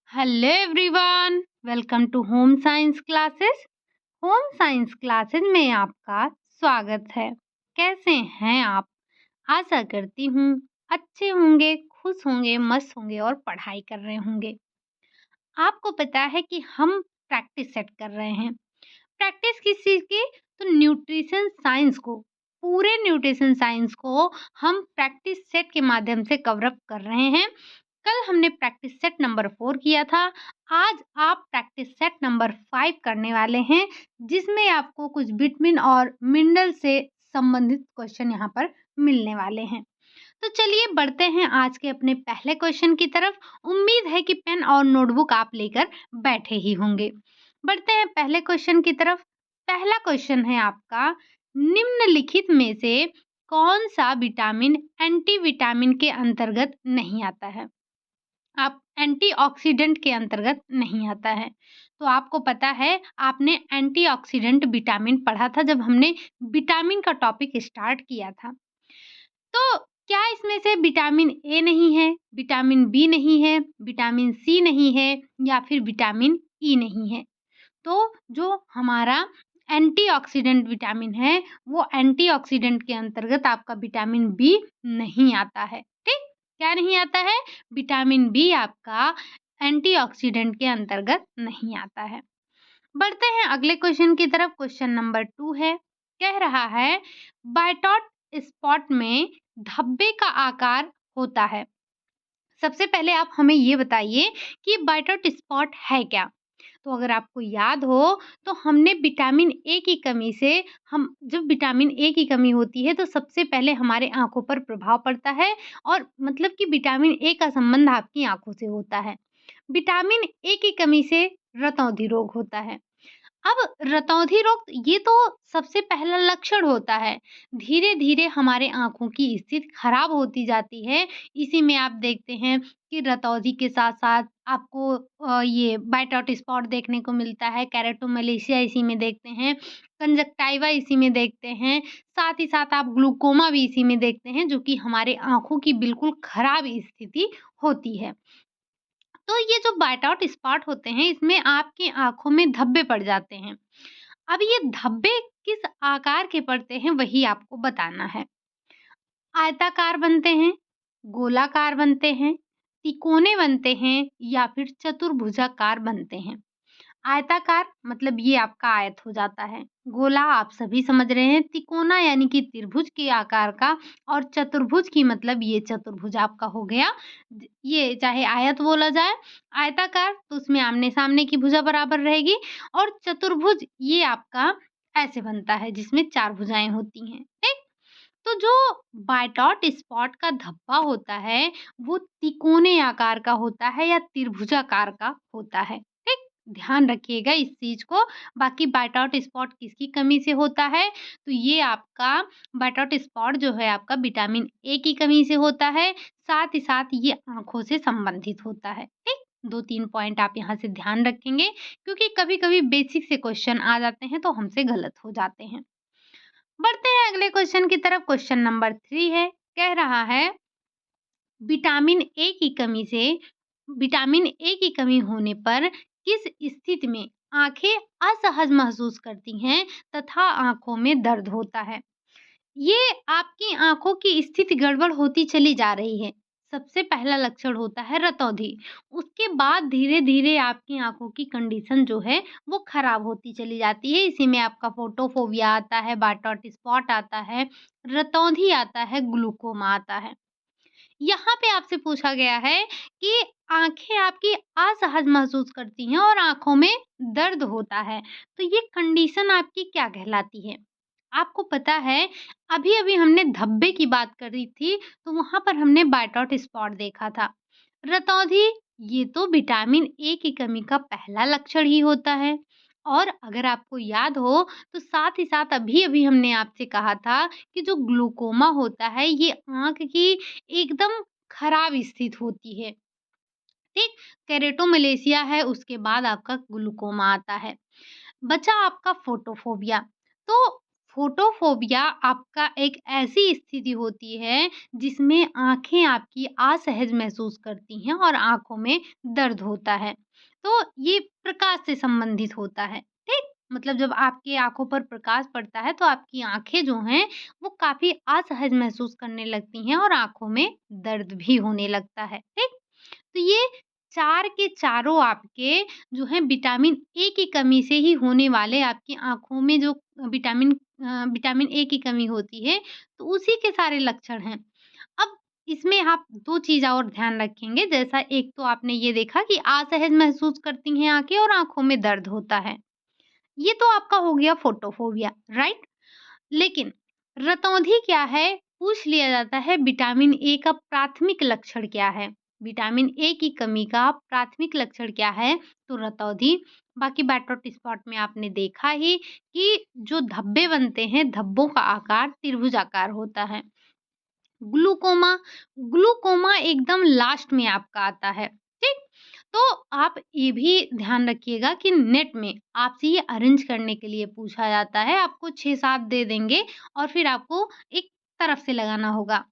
Hello everyone, welcome to home science classes. Home science classes में आपका स्वागत है। कैसे हैं आप? आशा करती हूँ अच्छे होंगे, खुश होंगे, मस्त होंगे और पढ़ाई कर रहे होंगे। आपको पता है कि हम प्रैक्टिस सेट कर रहे हैं। प्रैक्टिस किस चीज़ की? तो न्यूट्रिशन साइंस को, पूरे न्यूट्रिशन साइंस को हम प्रैक्टिस सेट के माध्यम से कवर अप कर रहे हैं। कल हमने प्रैक्टिस सेट नंबर 4 किया था। आज आप प्रैक्टिस सेट नंबर 5 करने वाले हैं, जिसमें आपको कुछ विटामिन और मिनरल से संबंधित क्वेश्चन यहाँ पर मिलने वाले हैं। तो चलिए बढ़ते हैं आज के अपने पहले क्वेश्चन की तरफ। उम्मीद है कि पेन और नोटबुक आप लेकर बैठे ही होंगे। बढ़ते हैं पहले क्वेश्चन की तरफ। पहला क्वेश्चन है आपका, निम्नलिखित में से कौन सा विटामिन एंटीविटामिन के अंतर्गत नहीं आता है? आप एंटीऑक्सीडेंट के अंतर्गत नहीं आता है। तो आपको पता है, आपने एंटीऑक्सीडेंट विटामिन पढ़ा था जब हमने विटामिन का टॉपिक स्टार्ट किया था। तो क्या इसमें से विटामिन ए नहीं है, विटामिन बी नहीं है, विटामिन सी नहीं है या फिर विटामिन ई नहीं है? तो जो हमारा एंटीऑक्सीडेंट विटामिन है, वो एंटीऑक्सीडेंट के अंतर्गत आपका विटामिन बी नहीं आता है। ठीक? क्या नहीं आता है? विटामिन बी आपका एंटीऑक्सीडेंट के अंतर्गत नहीं आता है। बढ़ते हैं अगले क्वेश्चन की तरफ। क्वेश्चन नंबर 2 है, कह रहा है बायटॉट स्पॉट में धब्बे का आकार होता है। सबसे पहले आप हमें ये बताइए कि बायटॉट स्पॉट है क्या? तो अगर आपको याद हो, तो हमने विटामिन ए की कमी से, हम जब विटामिन ए की कमी होती है तो सबसे पहले हमारे आँखों पर प्रभाव पड़ता है, और मतलब कि विटामिन ए का संबंध आपकी आँखों से होता है। विटामिन ए की कमी से रतौंधी रोग होता है। अब रतौंधी रोग ये तो सबसे पहला लक्षण होता है। धीरे-धीरे हमारे आँखों की स्थिति खराब होती जाती है। इसी में आप देखते हैं कि रतौंधी के साथ-साथ आपको ये बायटॉट स्पॉट देखने को मिलता है, केराटोमैलेशिया इसी में देखते हैं, कंजक्टाइवा इसी में देखते हैं, साथ ही साथ आप ग्लूकोमा भी इसी में देखते हैं, जो कि हमारे आँखों की बिल्कुल खराब स्थिति होती है। तो ये जो बायटॉट स्पॉट होते हैं, इसमें आपकी आँखों में धब्बे पड़ जाते हैं। अब ये धब्बे किस आकार के पड़ते हैं, वही आपको बताना है। आयताकार बनते हैं, गोलाकार बनते हैं, तिकोने बनते हैं या फिर चतुर्भुजाकार बनते हैं। आयताकार मतलब ये आपका आयत हो जाता है। गोला आप सभी समझ रहे हैं, तिकोना यानी कि त्रिभुज के आकार का, और चतुर्भुज की मतलब ये चतुर्भुज आपका हो गया। ये चाहे आयत बोला जाए, आयताकार तो उसमें आमने-सामने की भुजा बराबर रहेगी, और चतुर्भुज ये आपका ऐसे बनता है जिसमें 4 भुजाएँ होती हैं, ठीक? तो जो बायटॉट स्पॉट का धब्बा होता है, वो तिकोने आकार का होता है या त्रिभुजाकार का होता है, ठीक? ध्यान रखिएगा इस चीज़ को। बाकी बायटॉट स्पॉट किसकी कमी से होता है? तो ये आपका बायटॉट स्पॉट जो है आपका विटामिन ए की कमी से होता है, साथ ही साथ ये आँखों से संबंधित होता है, ठीक? 2-3 पॉइंट आप यहाँ से ध्यान रखेंगे, क्योंकि कभी-कभी बेसिक से क्वेश्चन आ जाते हैं, तो हमसे गलत हो जाते हैं। बढ़ते हैं अगले क्वेश्चन की तरफ। क्वेश्चन नंबर 3 है, कह रहा है विटामिन ए की कमी से, विटामिन ए की कमी होने पर किस स्थिति में आंखें असहज महसूस करती हैं तथा आंखों में दर्द होता है? ये आपकी आँखों की स्थिति गड़बड़ होती चली जा रही है। सबसे पहला लक्षण होता है रतौंधी, उसके बाद धीरे-धीरे आपकी आँखों की कंडीशन जो है वो खराब होती चली जाती है। इसी में आपका फोटोफोबिया आता है, बायटॉट स्पॉट आता है, रतौंधी आता है, ग्लूकोमा आता है। यहाँ पे आपसे पूछा गया है कि आँखें आपकी असहज महसूस करती हैं और आँखों में दर्द होता है, तो ये कंडीशन आपकी क्या कहलाती है? आपको पता है, अभी-अभी हमने धब्बे की बात करी थी, तो वहाँ पर हमने बायटॉट स्पॉट देखा था। रतौंधी, ये तो विटामिन ए की कमी का पहला लक्षण ही होता है। और अगर आपको याद हो, तो साथ ही साथ अभी-अभी हमने आपसे कहा था कि जो ग्लूकोमा होता है, ये आँख की एकदम खराब स्थिति होती है, ठीक? केरेटोमैलेशिया है, उसके बाद आपका ग्लूकोमा आता है। बचा आपका फोटोफोबिया। तो फोटोफोबिया आपका एक ऐसी स्थिति होती है जिसमें आँखें आपकी असहज महसूस करती हैं और आँखों में दर्द होता है। तो ये प्रकाश से संबंधित होता है, ठीक? मतलब जब आपकी आँखों पर प्रकाश पड़ता है तो आपकी आँखें जो हैं वो काफ़ी असहज महसूस करने लगती हैं और आँखों में दर्द भी होने लगता है, ठीक? तो ये 4 के चारों आपके जो हैं विटामिन ए की कमी से ही होने वाले आपकी आँखों में जो विटामिन ए की कमी होती है, तो उसी के सारे लक्षण हैं। अब इसमें आप 2 चीज़ और ध्यान रखेंगे, जैसा एक तो आपने ये देखा कि असहज महसूस करती हैं आँखें और आँखों में दर्द होता है। ये तो आपका हो गया फोटोफोबिया, राइट? लेकिन रतौंधी क्या है? पूछ लिया जाता है विटामिन ए का प्राथमिक लक्षण क्या है? विटामिन ए की कमी का प्राथमिक लक्षण क्या है? तो रतौंधी। बाकी व्हाइट आउट स्पॉट में आपने देखा ही कि जो धब्बे बनते हैं, धब्बों का आकार त्रिभुजाकार होता है। ग्लूकोमा, ग्लूकोमा एकदम लास्ट में आपका आता है, ठीक? तो आप ये भी ध्यान रखिएगा कि नेट में आपसे ये अरेंज करने के लिए पूछा जाता है, आपको 6-7 दे देंगे और फिर आपको एक तरफ से लगाना होगा।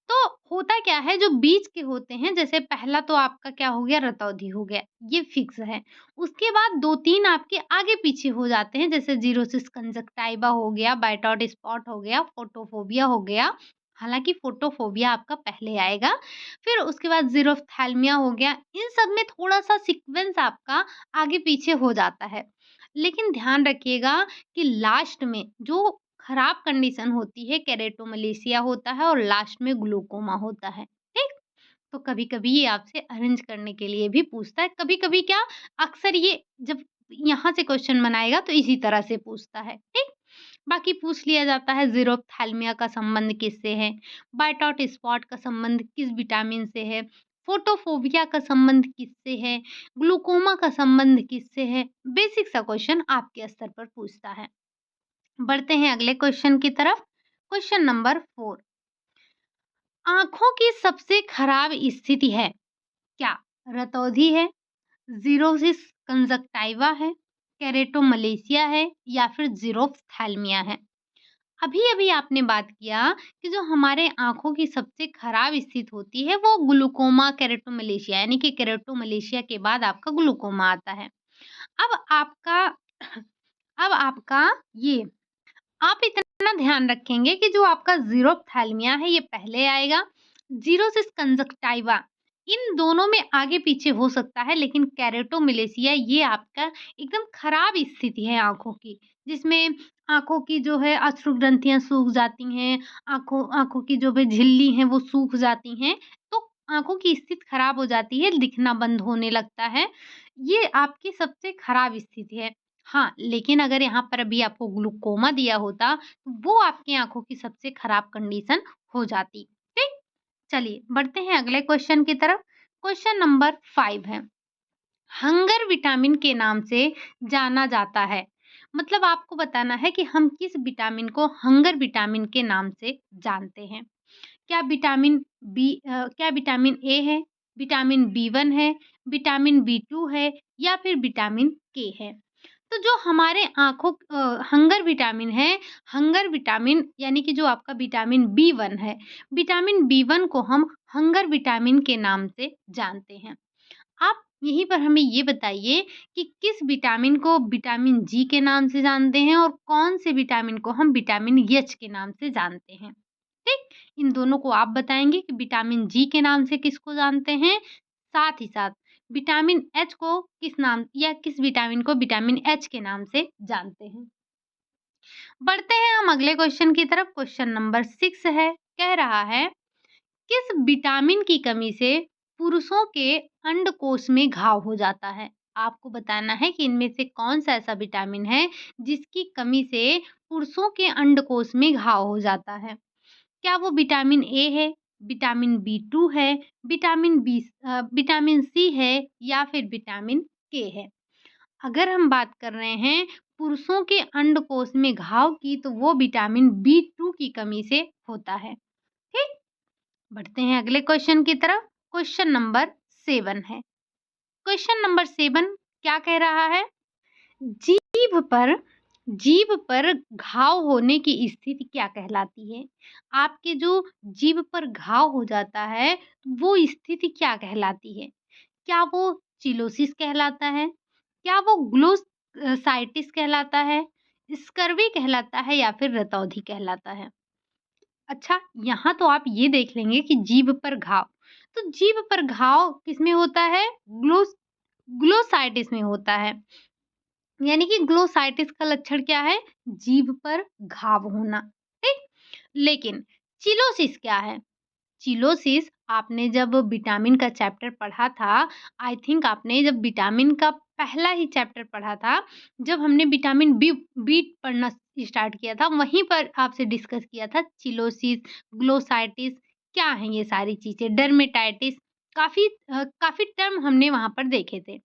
तो होता क्या है जो बीच के होते हैं, जैसे पहला तो आपका क्या हो गया रतौंधी हो गया, ये फिक्स है। उसके बाद 2-3 आपके आगे-पीछे हो जाते हैं, जैसे ज़ीरोसिस कंजक्टिवा हो गया, व्हाइट आउट स्पॉट हो गया, फोटोफोबिया हो गया। हालाँकि फोटोफोबिया आपका पहले आएगा, फिर उसके बाद ज़ीरोफ्थैल्मिया हो गया, इन सब में थोड़ा-सा सीक्वेंस आपका आगे-पीछे हो जाता है। लेकिन ध्यान रखिएगा कि लास्ट में जो खराब कंडीशन होती है, केरेटोमलेशिया होता है और लास्ट में ग्लूकोमा होता है, ठीक? तो कभी-कभी ये आपसे अरेंज करने के लिए भी पूछता है, कभी-कभी क्या अक्सर ये जब यहाँ से क्वेश्चन बनाएगा तो इसी तरह से पूछता है, ठीक? बाकी पूछ लिया जाता है ज़ीरोफ्थैल्मिया का संबंध किससे है? व्हाइट आउट स्पॉट का संबंध किस विटामिन से है? फोटोफोबिया का संबंध किससे है? ग्लूकोमा का संबंध किससे है? बेसिक सा क्वेश्चन आपके स्तर पर पूछता है। बढ़ते हैं अगले क्वेश्चन की तरफ। क्वेश्चन नंबर 4, आँखों की सबसे खराब स्थिति है क्या? रतौंधी है, ज़ीरोसिस कंजक्टिवा है, केरेटोमलेशिया है या फिर ज़ीरोफ्थैल्मिया है? अभी-अभी आपने बात किया कि जो हमारे आँखों की सबसे खराब स्थिति होती है वो ग्लूकोमा केरेटोमलेशिया यानी कि केरेटोमलेशिया के बाद आपका ग्लूकोमा आता है। अब आपका अब आपका ये आप इतना ध्यान रखेंगे कि जो आपका ज़ीरोफ्थैल्मिया है ये पहले आएगा, ज़ीरोसिस कंजक्टिवा इन दोनों में आगे-पीछे हो सकता है, लेकिन केरेटोमलेशिया ये आपका एकदम खराब स्थिति है आँखों की, जिसमें आँखों की जो है अश्रु ग्रंथियाँ सूख जाती हैं, आँखों आँखों की जो भी झिल्ली हैं वो सूख जाती हैं, तो आँखों की स्थिति खराब हो जाती है, दिखना बंद होने लगता है। ये आपकी सबसे खराब स्थिति है। हाँ, लेकिन अगर यहाँ पर अभी आपको ग्लूकोमा दिया होता, तो वो आपकी आँखों की सबसे खराब कंडीशन हो जाती। ठीक? चलिए बढ़ते हैं अगले क्वेश्चन की तरफ। क्वेश्चन नंबर 5 है, हंगर विटामिन के नाम से जाना जाता है। मतलब आपको बताना है कि हम किस विटामिन को हंगर विटामिन के नाम से जानते हैं। क्या विटामिन ए है, विटामिन बी1 है, विटामिन बी2 है या फिर विटामिन के है? तो जो हमारे हंगर विटामिन है, हंगर विटामिन यानी कि जो आपका विटामिन बी1 है, विटामिन बी1 को हम हंगर विटामिन के नाम से जानते हैं। आप यहीं पर हमें ये बताइए कि किस विटामिन को विटामिन जी के नाम से जानते हैं और कौन से विटामिन को हम विटामिन एच के नाम से जानते हैं, ठीक? इन दोनों को आप बताएँगे कि विटामिन जी के नाम से किसको जानते हैं, साथ ही साथ विटामिन एच को किस नाम या किस विटामिन को विटामिन एच के नाम से जानते हैं। बढ़ते हैं हम अगले क्वेश्चन की तरफ, क्वेश्चन नंबर 6 है, कह रहा है किस विटामिन की कमी से पुरुषों के अंडकोश में घाव हो जाता है? आपको बताना है कि इनमें से कौन-सा ऐसा विटामिन है जिसकी कमी से पुरुषों के अंडकोश में घाव हो जाता है? क्या वो विटामिन ए है, विटामिन बी2 है, विटामिन सी है या फिर विटामिन के है? अगर हम बात कर रहे हैं पुरुषों के अंडकोश में घाव की, तो वो विटामिन बी2 की कमी से होता है। ठीक? बढ़ते हैं अगले क्वेश्चन की तरफ। क्वेश्चन नंबर 7 है। क्वेश्चन नंबर 7 क्या कह रहा है? जीभ पर जीभ पर घाव होने की स्थिति क्या कहलाती है? आपके जो जीभ पर घाव हो जाता है, वो स्थिति क्या कहलाती है? क्या वो चिलोसिस कहलाता है? क्या वो साइटिस कहलाता है? स्कर्वी कहलाता है या फिर रतौंधी कहलाता है? अच्छा, यहाँ तो आप ये देख लेंगे कि जीभ पर घाव, तो जीभ पर घाव किसमें होता है? ग्लोसाइटिस में होता है। यानी कि ग्लोसाइटिस का लक्षण क्या है? जीभ पर घाव होना, ठीक? लेकिन चिलोसिस क्या है? चिलोसिस आपने जब विटामिन का चैप्टर पढ़ा था, आई थिंक आपने जब विटामिन का पहला ही चैप्टर पढ़ा था, जब हमने विटामिन बी पढ़ना स्टार्ट किया था, वहीं पर आपसे डिस्कस किया था चिलोसिस, ग्लोसाइटिस क्या हैं ये सारी चीज़ें, डर्मेटाइटिस काफ़ी टर्म हमने वहाँ पर देखे थे।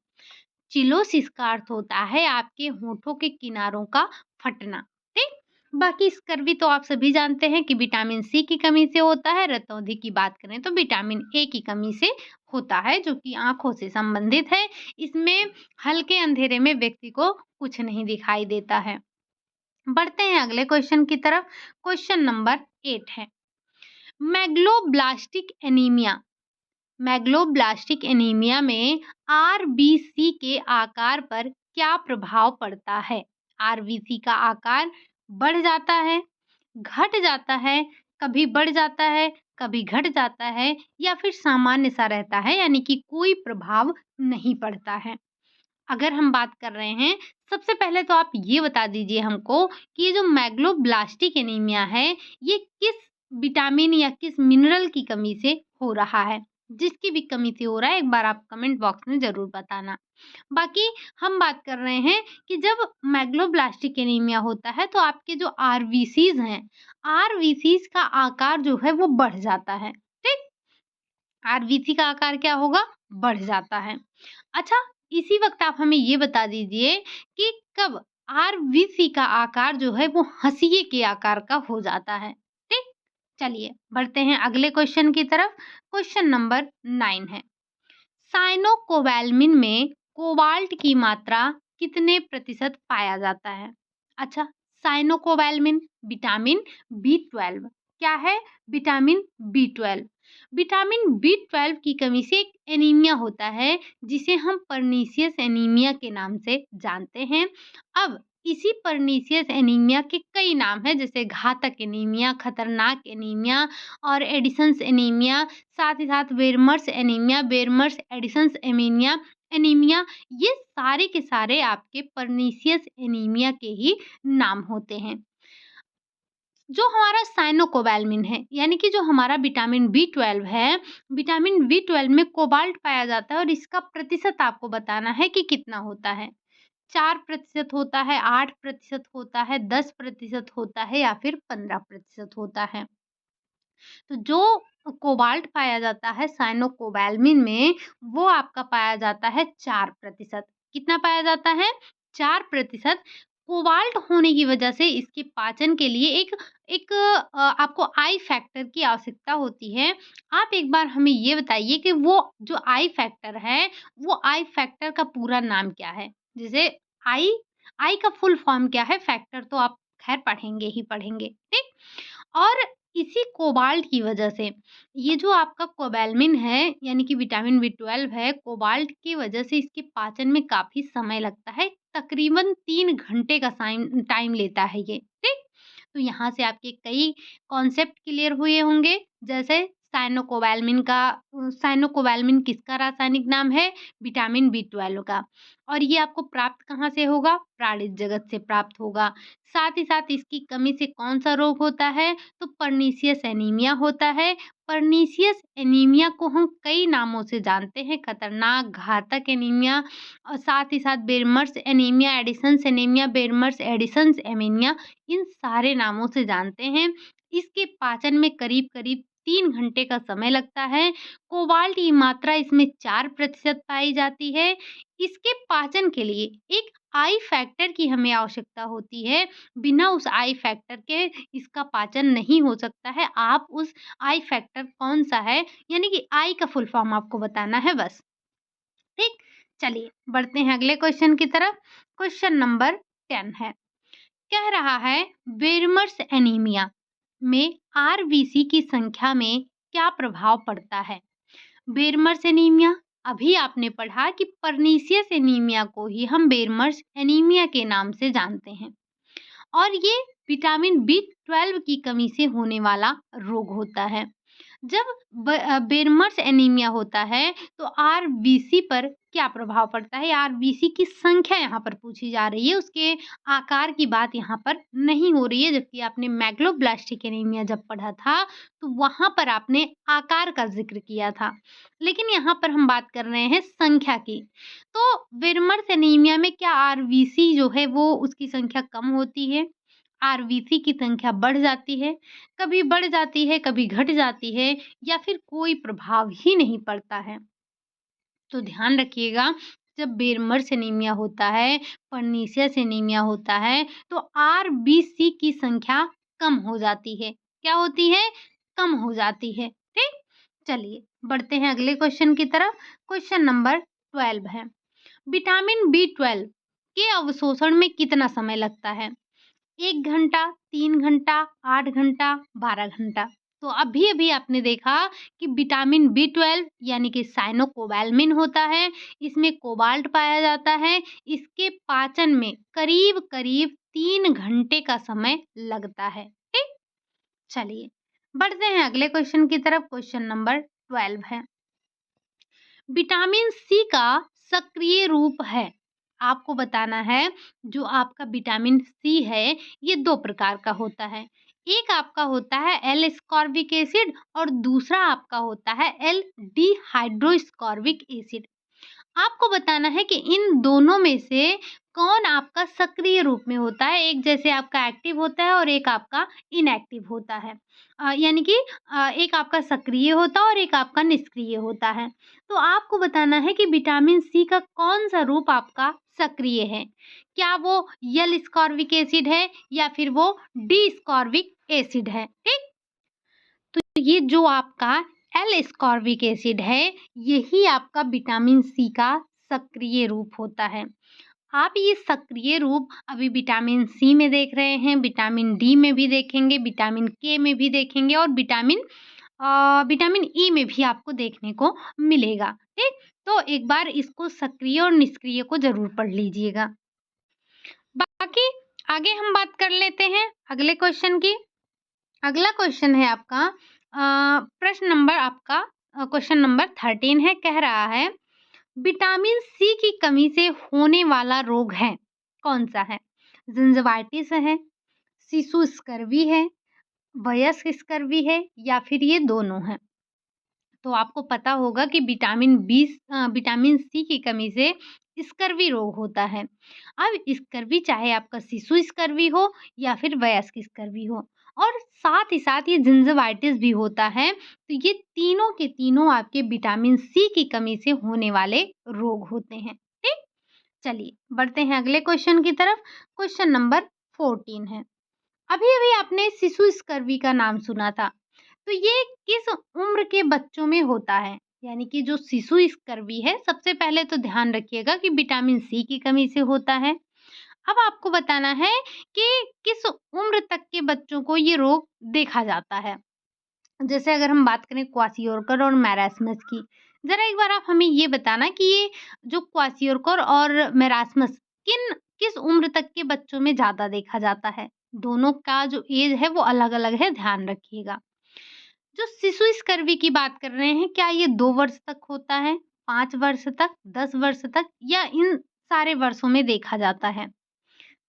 चिलोसिस का अर्थ होता है आपके होठों के किनारों का फटना, ठीक? बाकी स्कर्वी तो आप सभी जानते हैं कि विटामिन सी की कमी से होता है, रतौंधी की बात करें तो विटामिन ए की कमी से होता है, जो कि आँखों से संबंधित है। इसमें हल्के अंधेरे में व्यक्ति को कुछ नहीं दिखाई देता है। बढ़ते हैं अगले क्वेश्चन की तरफ। क्वेश्चन नंबर 8 है, मैग्लोब्लास्टिक एनीमिया मैग्लोब्लास्टिक एनीमिया में आरबीसी के आकार पर क्या प्रभाव पड़ता है? आरबीसी का आकार बढ़ जाता है, घट जाता है, कभी बढ़ जाता है, कभी घट जाता है या फिर सामान्य सा रहता है, यानी कि कोई प्रभाव नहीं पड़ता है। अगर हम बात कर रहे हैं, सबसे पहले तो आप ये बता दीजिए हमको कि ये जो मैग्लोब्लास्टिक एनीमिया है, ये किस विटामिन या किस मिनरल की कमी से हो रहा है? जिसकी भी कमी से हो रहा है, एक बार आप कमेंट बॉक्स में ज़रूर बताना। बाकी हम बात कर रहे हैं कि जब मैग्लोब्लास्टिक एनीमिया होता है, तो आपके जो आरबीसीज़ हैं, आरबीसीज़ का आकार जो है वो बढ़ जाता है, ठीक? आरबीसी का आकार क्या होगा? बढ़ जाता है। अच्छा, इसी वक़्त आप हमें ये बता दीजिए कि कब आरबीसी का आकार जो है वो हँसिए के आकार का हो जाता है, ठीक? चलिए बढ़ते हैं अगले क्वेश्चन की तरफ। क्वेश्चन नंबर 9 है, साइनोकोबाल्मिन में कोबाल्ट की मात्रा कितने प्रतिशत पाया जाता है? अच्छा, साइनोकोबाल्मिन विटामिन बी 12 क्या है? Vitamin B 12। विटामिन बी 12 की कमी से एक एनीमिया होता है, जिसे हम पर्नीशियस एनीमिया के नाम से जानते हैं। अब इसी पर्नीशियस एनीमिया के कई नाम हैं, जैसे घातक एनीमिया, खतरनाक एनीमिया और एडिसन्स एनीमिया, साथ ही साथ वेरमर्स एनीमिया, वेरमर्स एडिसन्स एनीमिया एनीमिया, ये सारे के सारे आपके पर्नीशियस एनीमिया के ही नाम होते हैं। जो हमारा साइनोकोबाल्मिन है, यानी कि जो हमारा विटामिन बी 12 है, विटामिन बी 12 में कोबाल्ट पाया जाता है और इसका प्रतिशत आपको बताना है कि कितना होता है। 4% होता है, 8% होता है, 10% होता है या फिर 15% होता है। तो जो कोबाल्ट पाया जाता है साइनोकोबाल्मिन में, वो आपका पाया जाता है 4%। कितना पाया जाता है? 4%। कोबाल्ट होने की वजह से इसके पाचन के लिए एक एक आपको आई फैक्टर की आवश्यकता होती है। आप एक बार हमें ये बताइए कि वो जो आई फैक्टर है, वो आई फैक्टर का पूरा नाम क्या है? जैसे आई आई का फुल फॉर्म क्या है? फैक्टर तो आप ख़ैर पढ़ेंगे ही पढ़ेंगे, ठीक? और इसी कोबाल्ट की वजह से ये जो आपका कोबाल्मिन है, यानी कि विटामिन बी 12 है, कोबाल्ट की वजह से इसके पाचन में काफ़ी समय लगता है, तकरीबन 3 घंटे का टाइम लेता है ये, ठीक? तो यहाँ से आपके कई कॉन्सेप्ट क्लियर हुए होंगे, जैसे साइनोकोबाल्मिन किसका रासायनिक नाम है? विटामिन बी 12 का। और ये आपको प्राप्त कहाँ से होगा? प्राणिज जगत से प्राप्त होगा। साथ ही साथ इसकी कमी से कौन-सा रोग होता है? तो पर्नीशियस एनीमिया होता है। पर्नीशियस एनीमिया को हम कई नामों से जानते हैं, खतरनाक, घातक एनीमिया और साथ ही साथ Biermer's anaemia, Addison's anaemia, Biermer's Addison's anaemia, इन सारे नामों से जानते हैं। इसके पाचन में करीब-करीब 3 घंटे का समय लगता है। कोबाल्ट की मात्रा इसमें 4% पाई जाती है। इसके पाचन के लिए एक आई फैक्टर की हमें आवश्यकता होती है। बिना उस आई फैक्टर के इसका पाचन नहीं हो सकता है। आप उस आई फैक्टर कौन-सा है, यानी कि आई का फुल फॉर्म आपको बताना है बस, ठीक? चलिए बढ़ते हैं अगले क्वेश्चन की तरफ। क्वेश्चन नंबर 10 है, कह रहा है बेरमर्स एनीमिया में आरबीसी की संख्या में क्या प्रभाव पड़ता है। बेरमर्स एनीमिया, अभी आपने पढ़ा कि पर्नीशियस एनीमिया को ही हम बेरमर्स एनीमिया के नाम से जानते हैं और ये विटामिन बी 12 की कमी से होने वाला रोग होता है। जब बेरमर्स एनीमिया होता है तो आरबीसी पर क्या प्रभाव पड़ता है? आरबीसी की संख्या यहाँ पर पूछी जा रही है, उसके आकार की बात यहाँ पर नहीं हो रही है। जबकि आपने मेगलोब्लास्टिक एनीमिया जब पढ़ा था तो वहाँ पर आपने आकार का ज़िक्र किया था। लेकिन यहाँ पर हम बात कर रहे हैं संख्या की। तो बेरमर्स एनीमिया में क्या आरबीसी जो है वो उसकी संख्या कम होती है? आरबीसी की संख्या बढ़ जाती है? कभी बढ़ जाती है, कभी घट जाती है या फिर कोई प्रभाव ही नहीं पड़ता है। तो ध्यान रखिएगा, जब बेरमर्स एनीमिया होता है, पर्नीशियस एनीमिया होता है, तो आरबीसी की संख्या कम हो जाती है। क्या होती है? कम हो जाती है। ठीक? चलिए बढ़ते हैं अगले क्वेश्चन की तरफ। क्वेश्चन नंबर 12 है। विटामिन बी 12 के अवशोषण में कितना समय लगता है? 1 घंटा, 3 घंटा, 8 घंटा, 12 घंटा। तो अभी-अभी आपने देखा कि विटामिन बी 12 यानी कि साइनोकोबालामिन होता है, इसमें कोबाल्ट पाया जाता है, इसके पाचन में करीब-करीब 3 घंटे का समय लगता है। ठीक? चलिए, बढ़ते हैं अगले क्वेश्चन की तरफ। क्वेश्चन नंबर 12 है। विटामिन सी का सक्रिय रूप है। आपको बताना है, जो आपका विटामिन सी है, ये 2 प्रकार का होता है। एक आपका होता है एल-एस्कॉर्बिक एसिड और दूसरा आपका होता है एल-डिहाइड्रोएस्कॉर्बिक एसिड। आपको बताना है कि इन दोनों में से कौन आपका सक्रिय रूप में होता है। एक जैसे आपका एक्टिव होता है और एक आपका इनएक्टिव होता है। यानी कि एक आपका सक्रिय होता है और एक आपका निष्क्रिय होता है। तो आपको बताना है कि विटामिन सी का कौन-सा रूप आपका सक्रिय है। क्या वो एल-एस्कॉर्बिक एसिड है या फिर वो डी-एस्कॉर्बिक एसिड है। ठीक? तो ये जो आपका एल-एस्कॉर्बिक एसिड है, यही आपका विटामिन सी का सक्रिय रूप होता है। आप ये सक्रिय रूप अभी विटामिन सी में देख रहे हैं, विटामिन डी में भी देखेंगे, विटामिन के में भी देखेंगे और विटामिन ई में भी आपको देखने को मिलेगा। ठीक? तो एक बार इसको सक्रिय और निष्क्रिय को ज़रूर पढ़ लीजिएगा। बाकी आगे हम बात कर लेते हैं अगले क्वेश्चन की। अगला क्वेश्चन है आपका प्रश्न नंबर आपका क्वेश्चन नंबर 13 है। कह रहा है विटामिन सी की कमी से होने वाला रोग है कौन सा है? जिंजवाइटिस है, शिशु स्कर्वी है, वयस्क स्कर्वी है या फिर ये दोनों हैं। तो आपको पता होगा कि विटामिन सी की कमी से स्कर्वी रोग होता है। अब स्कर्वी चाहे आपका शिशु स्कर्वी हो या फिर वयस्क स्कर्वी हो और साथ ही साथ ये जिंजवाइटिस भी होता है। तो ये तीनों के तीनों आपके विटामिन सी की कमी से होने वाले रोग होते हैं। ठीक? चलिए बढ़ते हैं अगले क्वेश्चन की तरफ। क्वेश्चन नंबर 14 है। अभी-अभी आपने शिशु स्कर्वी का नाम सुना था। तो ये किस उम्र के बच्चों में होता है? यानी कि जो शिशु स्कर्वी है, सबसे पहले तो ध्यान रखिएगा कि विटामिन सी की कमी से होता है। अब आपको बताना है कि किस उम्र तक के बच्चों को ये रोग देखा जाता है। जैसे अगर हम बात करें क्वाशियोरकर और मैरास्मस की, ज़रा एक बार आप हमें ये बताना कि ये जो क्वाशियोरकर और मैरास्मस किस उम्र तक के बच्चों में ज़्यादा देखा जाता है? दोनों का जो एज है वो अलग-अलग है, ध्यान रखिएगा। जो शिशु स्कर्वी की बात कर रहे हैं, क्या ये 2 वर्ष तक होता है, 5 वर्ष तक, 10 वर्ष तक या इन सारे वर्षों में देखा जाता है?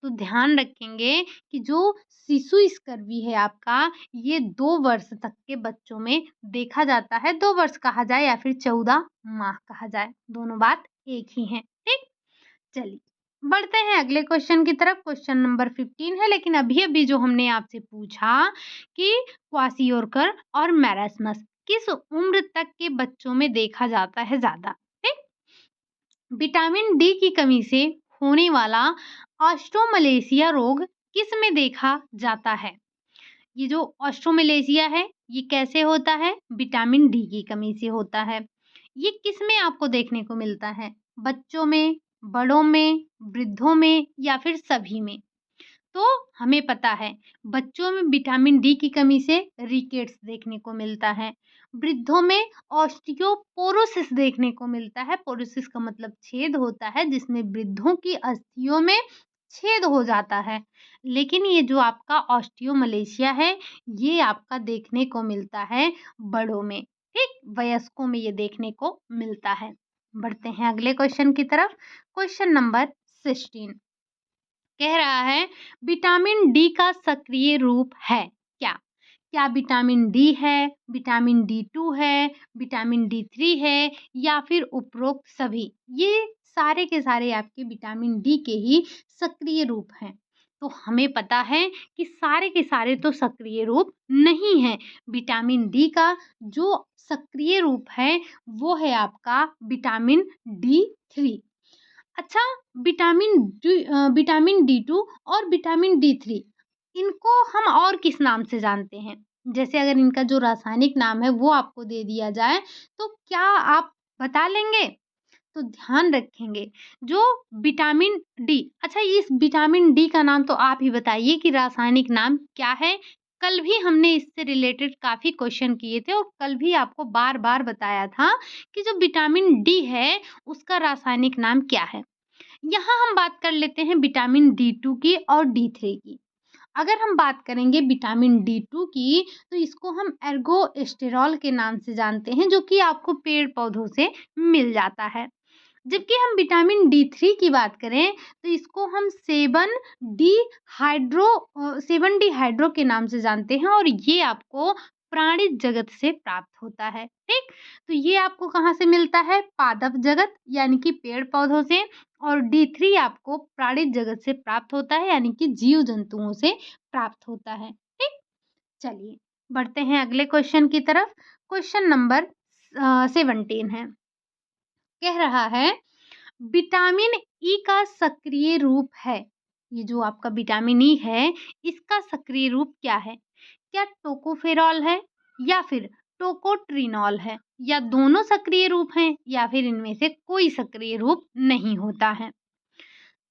तो ध्यान रखेंगे कि जो शिशु स्कर्वी है आपका, ये 2 वर्ष तक के बच्चों में देखा जाता है। 2 वर्ष कहा जाए या फिर 14 माह कहा जाए, दोनों बात एक ही हैं। ठीक? चलिए, बढ़ते हैं अगले क्वेश्चन की तरफ। क्वेश्चन नंबर 15 है, लेकिन अभी-अभी जो हमने आपसे पूछा कि क्वाशियोरकर और मैरास्मस किस उम्र तक के बच्चों में देखा जाता है ज़्यादा? ठीक? विटामिन डी की कमी से होने वाला ऑस्ट्रोमलेशिया रोग किस में देखा जाता है? ये जो ऑस्ट्रोमलेशिया है, ये कैसे होता है? विटामिन डी की कमी से होता है। ये किस में आपको देखने को मिलता है? बच्चों में, बड़ों में, वृद्धों में या फिर सभी में? तो हमें पता है बच्चों में विटामिन डी की कमी से रिकेट्स देखने को मिलता है। वृद्धों में ऑस्टियोपोरोसिस देखने को मिलता है। पोरोसिस का मतलब छेद होता है, जिसमें वृद्धों की अस्थियों में छेद हो जाता है। लेकिन ये जो आपका ऑस्टियोमलेशिया है, ये आपका देखने को मिलता है बड़ों में, ठीक? वयस्कों में ये देखने को मिलता है। बढ़ते हैं अगले क्वेश्चन की तरफ। क्वेश्चन नंबर 16 कह रहा है विटामिन डी का सक्रिय रूप है क्या? क्या विटामिन डी है, विटामिन डी2 है, विटामिन डी3 है या फिर उपरोक्त सभी? ये सारे के सारे आपके विटामिन डी के ही सक्रिय रूप हैं। तो हमें पता है कि सारे के सारे तो सक्रिय रूप नहीं हैं। विटामिन डी का जो सक्रिय रूप है वो है आपका विटामिन डी3। अच्छा, विटामिन डी2 और विटामिन डी3 इनको हम और किस नाम से जानते हैं? जैसे अगर इनका जो रासायनिक नाम है वो आपको दे दिया जाए तो क्या आप बता लेंगे? तो ध्यान रखेंगे जो विटामिन डी, अच्छा इस विटामिन डी का नाम तो आप ही बताइए कि रासायनिक नाम क्या है? कल भी हमने इससे रिलेटेड काफ़ी क्वेश्चन किए थे और कल भी आपको बार-बार बताया था कि जो विटामिन डी है उसका रासायनिक नाम क्या है? यहाँ हम बात कर लेते हैं विटामिन डी2 की और डी3 की। अगर हम बात करेंगे विटामिन डी2 की तो इसको हम एर्गोस्टेरॉल के नाम से जानते हैं, जो कि आपको पेड़-पौधों से मिल जाता है। जबकि हम विटामिन डी3 की बात करें तो इसको हम 7 डी हाइड्रो के नाम से जानते हैं और ये आपको प्राणिज जगत से प्राप्त होता है, ठीक? तो ये आपको कहाँ से मिलता है? पादप जगत यानी कि पेड़-पौधों से, और डी3 आपको प्राणिज जगत से प्राप्त होता है यानी कि जीव-जंतुओं से प्राप्त होता है, ठीक? चलिए बढ़ते हैं अगले क्वेश्चन की तरफ। क्वेश्चन नंबर 17 है। कह रहा है विटामिन ई का सक्रिय रूप है। ये जो आपका विटामिन ई है इसका सक्रिय रूप क्या है? क्या टोकोफेरॉल है या फिर टोकोट्रिनॉल है, या दोनों सक्रिय रूप हैं या फिर इनमें से कोई सक्रिय रूप नहीं होता है?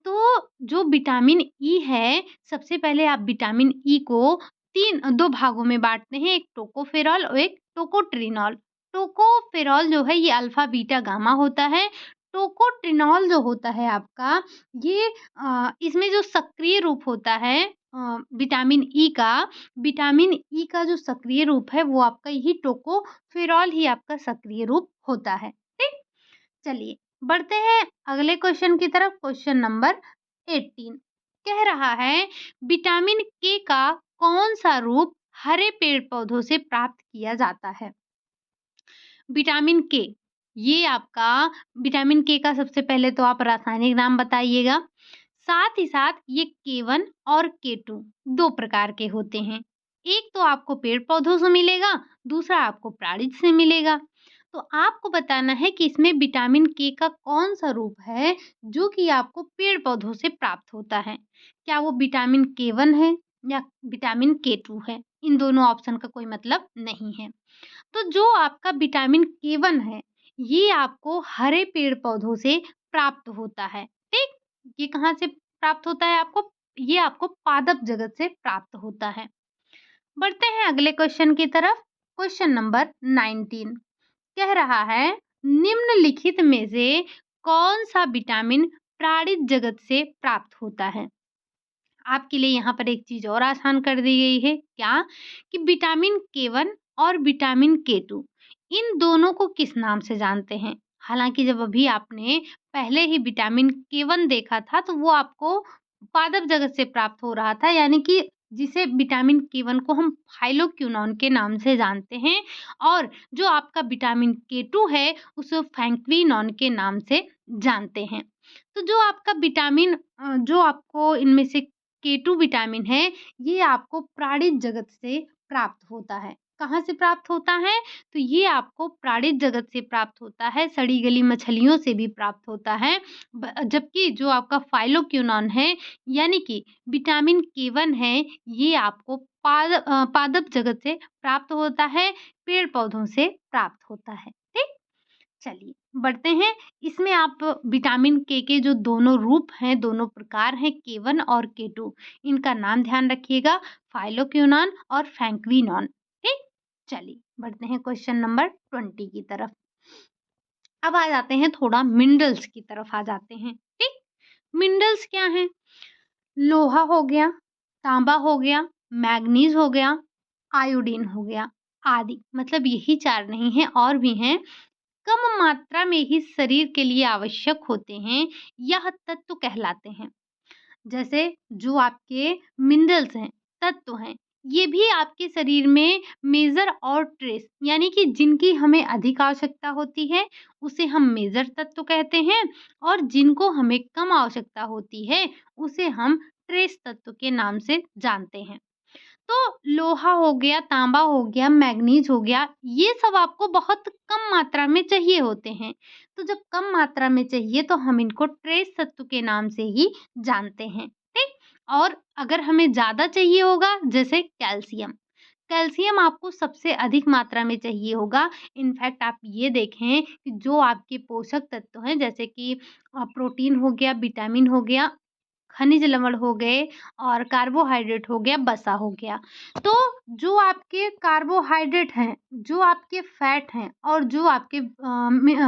तो जो विटामिन ई है, सबसे पहले आप विटामिन ई को 2 भागों में बाँटते हैं, एक टोकोफेरॉल और एक टोकोट्रिनॉल। टोकोफेरॉल जो है ये अल्फ़ा, बीटा, गामा होता है। टोकोट्रिनॉल जो होता है आपका ये इसमें जो सक्रिय रूप होता है विटामिन ई का जो सक्रिय रूप है वो आपका यही टोकोफेरॉल ही आपका सक्रिय रूप होता है। ठीक? चलिए बढ़ते हैं अगले क्वेश्चन की तरफ। क्वेश्चन नंबर 18 कह रहा है विटामिन के का कौन सा रूप हरे पेड़ पौधों से प्राप्त किया जाता है? विटामिन के, ये आपका विटामिन के का सबसे पहले तो आप रासायनिक नाम बताइएगा। साथ ही साथ ये K1 और K2 2 प्रकार के होते हैं। एक तो आपको पेड़ पौधों से मिलेगा, दूसरा आपको प्राणिज से मिलेगा। तो आपको बताना है कि इसमें विटामिन के का कौन-सा रूप है जो कि आपको पेड़ पौधों से प्राप्त होता है। क्या वो विटामिन K1 है या विटामिन K2 है? इन दोनों ऑप्शन का कोई मतलब नहीं है। तो जो आपका विटामिन K1 है, ये आपको हरे पेड़-पौधों से प्राप्त होता है, ठीक? ये कहाँ से प्राप्त होता है आपको? ये आपको पादप जगत से प्राप्त होता है। बढ़ते हैं अगले क्वेश्चन की तरफ। क्वेश्चन नंबर 19 कह रहा है निम्नलिखित में से कौन-सा विटामिन प्राणिज जगत से प्राप्त होता है? आपके लिए यहाँ पर एक चीज़ और आसान कर दी गई है, क्या? कि विटामिन K1 और विटामिन K2 इन दोनों को किस नाम से जानते हैं? हालाँकि जब अभी आपने पहले ही विटामिन K1 देखा था तो वो आपको पादप जगत से प्राप्त हो रहा था, यानी कि जिसे विटामिन K1 को हम फाइलोक्विनोन के नाम से जानते हैं, और जो आपका विटामिन K2 है उसे फ्रैंक्विनोन के नाम से जानते हैं। तो जो आपका जो आपको इनमें से K2 विटामिन है, ये आपको प्राणिज जगत से प्राप्त होता है। कहाँ से प्राप्त होता है? तो ये आपको प्राणिज जगत से प्राप्त होता है, सड़ी-गली मछलियों से भी प्राप्त होता है। जबकि जो आपका फाइलोक्विनोन है, यानी कि विटामिन K1 है, ये आपको पादप जगत से प्राप्त होता है, पेड़-पौधों से प्राप्त होता है। ठीक? चलिए बढ़ते हैं। इसमें आप विटामिन के जो दोनों रूप हैं, दोनों प्रकार हैं, K1 और K2, इनका नाम ध्यान रखिएगा, फाइलोक्विनोन और फैंक्विनोन। ठीक? चलिए बढ़ते हैं क्वेश्चन नंबर 20 की तरफ। अब आ जाते हैं थोड़ा मिनरल्स की तरफ आ जाते हैं। ठीक? मिनरल्स क्या हैं? लोहा हो गया, तांबा हो गया, मैग्नीज हो गया, आयोडीन हो गया आदि। मतलब यही 4 नहीं हैं, और भी हैं। कम मात्रा में ही शरीर के लिए आवश्यक होते हैं, यह तत्व कहलाते हैं। जैसे जो आपके मिनरल्स हैं, तत्व हैं, ये भी आपके शरीर में मेजर और ट्रेस यानी कि जिनकी हमें अधिक आवश्यकता होती है, उसे हम मेजर तत्व कहते हैं, और जिनको हमें कम आवश्यकता होती है, उसे हम ट्रेस तत्व के नाम से जानते हैं। तो लोहा हो गया, तांबा हो गया, मैग्नीज हो गया, ये सब आपको बहुत कम मात्रा में चाहिए होते हैं। तो जब कम मात्रा में चाहिए तो हम इनको ट्रेस तत्व के नाम से ही जानते हैं, ठीक? और अगर हमें ज़्यादा चाहिए होगा, जैसे कैल्शियम, कैल्शियम आपको सबसे अधिक मात्रा में चाहिए होगा। इनफैक्ट आप ये देखें कि जो आपके पोषक तत्व हैं, जैसे कि प्रोटीन हो गया, विटामिन हो गया, खनिज लवण हो गए और कार्बोहाइड्रेट हो गया, वसा हो गया। तो जो आपके कार्बोहाइड्रेट हैं, जो आपके फैट हैं और जो आपके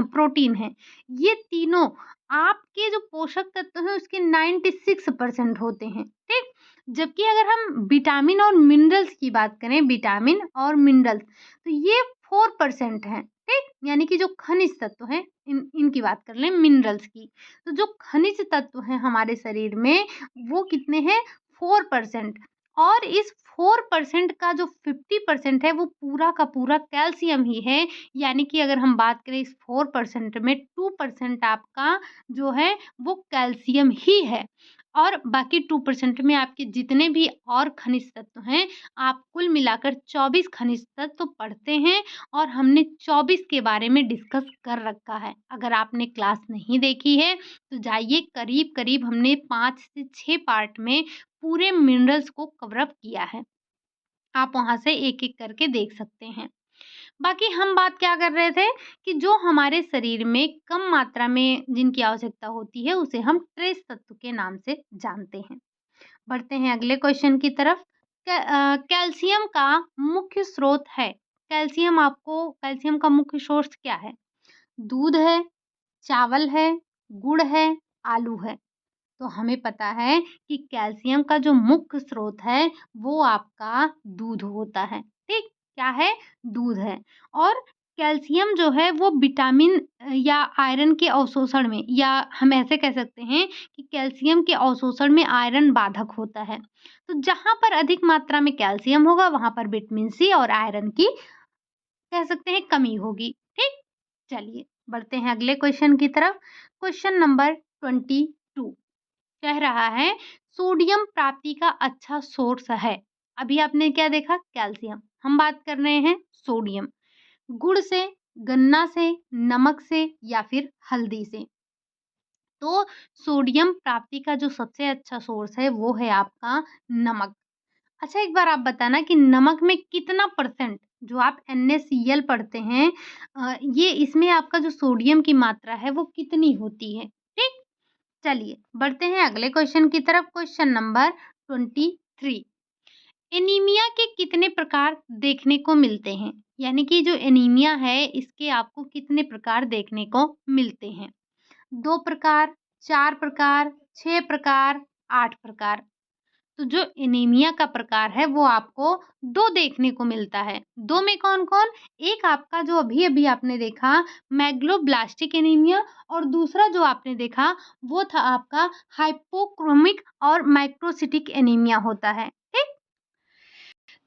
प्रोटीन हैं, ये तीनों आपके जो पोषक तत्व हैं उसके 96% होते हैं, ठीक? जबकि अगर हम विटामिन और मिनरल्स की बात करें, विटामिन और मिनरल्स, तो ये 4% हैं, ठीक? यानी कि जो खनिज तत्व हैं, इनकी बात कर लें, मिनरल्स की। तो जो खनिज तत्व हैं हमारे शरीर में, वो कितने हैं? 4%। और इस 4% का जो 50% है वो पूरा का पूरा कैल्शियम ही है। यानी कि अगर हम बात करें इस 4% में 2% आपका जो है वो कैल्शियम ही है, और बाकी 2% में आपके जितने भी और खनिज तत्व हैं, आप कुल मिलाकर 24 खनिज तत्व पढ़ते हैं, और हमने 24 के बारे में डिस्कस कर रखा है। अगर आपने क्लास नहीं देखी है तो जाइए, करीब-करीब हमने 5 से 6 पार्ट में पूरे मिनरल्स को कवर अप किया है। आप वहाँ से एक-एक करके देख सकते हैं। बाकी हम बात क्या कर रहे थे कि जो हमारे शरीर में कम मात्रा में जिनकी आवश्यकता होती है, उसे हम ट्रेस तत्व के नाम से जानते हैं। बढ़ते हैं अगले क्वेश्चन की तरफ। कैल्शियम का मुख्य स्रोत है। कैल्शियम का मुख्य सोर्स क्या है? दूध है, चावल है, गुड़ है, आलू है। तो हमें पता है कि कैल्शियम का जो मुख्य स्रोत है वो आपका दूध होता है, ठीक? क्या है? दूध है। और कैल्शियम जो है वो विटामिन या आयरन के अवशोषण में, या हम ऐसे कह सकते हैं कि कैल्शियम के अवशोषण में आयरन बाधक होता है। तो जहाँ पर अधिक मात्रा में कैल्शियम होगा वहाँ पर विटामिन सी और आयरन की कह सकते हैं कमी होगी, ठीक? चलिए बढ़ते हैं अगले क्वेश्चन की तरफ। क्वेश्चन नंबर 22 कह रहा है सोडियम प्राप्ति का अच्छा सोर्स है। अभी आपने क्या देखा? कैल्शियम। हम बात कर रहे हैं सोडियम। गुड़ से, गन्ना से, नमक से या फिर हल्दी से। तो सोडियम प्राप्ति का जो सबसे अच्छा सोर्स है वो है आपका नमक। अच्छा एक बार आप बताना कि नमक में कितना परसेंट, जो आप NaCl पढ़ते हैं, ये इसमें आपका जो सोडियम की मात्रा है वो कितनी होती है, ठीक? चलिए बढ़ते हैं अगले क्वेश्चन की तरफ। Question number 23। एनीमिया के कितने प्रकार देखने को मिलते हैं? यानी कि जो एनीमिया है इसके आपको कितने प्रकार देखने को मिलते हैं? 2 प्रकार, 4 प्रकार, 6 प्रकार, 8 प्रकार। तो जो एनीमिया का प्रकार है वो आपको 2 देखने को मिलता है। 2 में कौन-कौन? एक आपका जो अभी-अभी आपने देखा मेगलोब्लास्टिक एनीमिया, और दूसरा जो आपने देखा वो था आपका हाइपोक्रोमिक और माइक्रोसिटिक एनीमिया होता है, ठीक?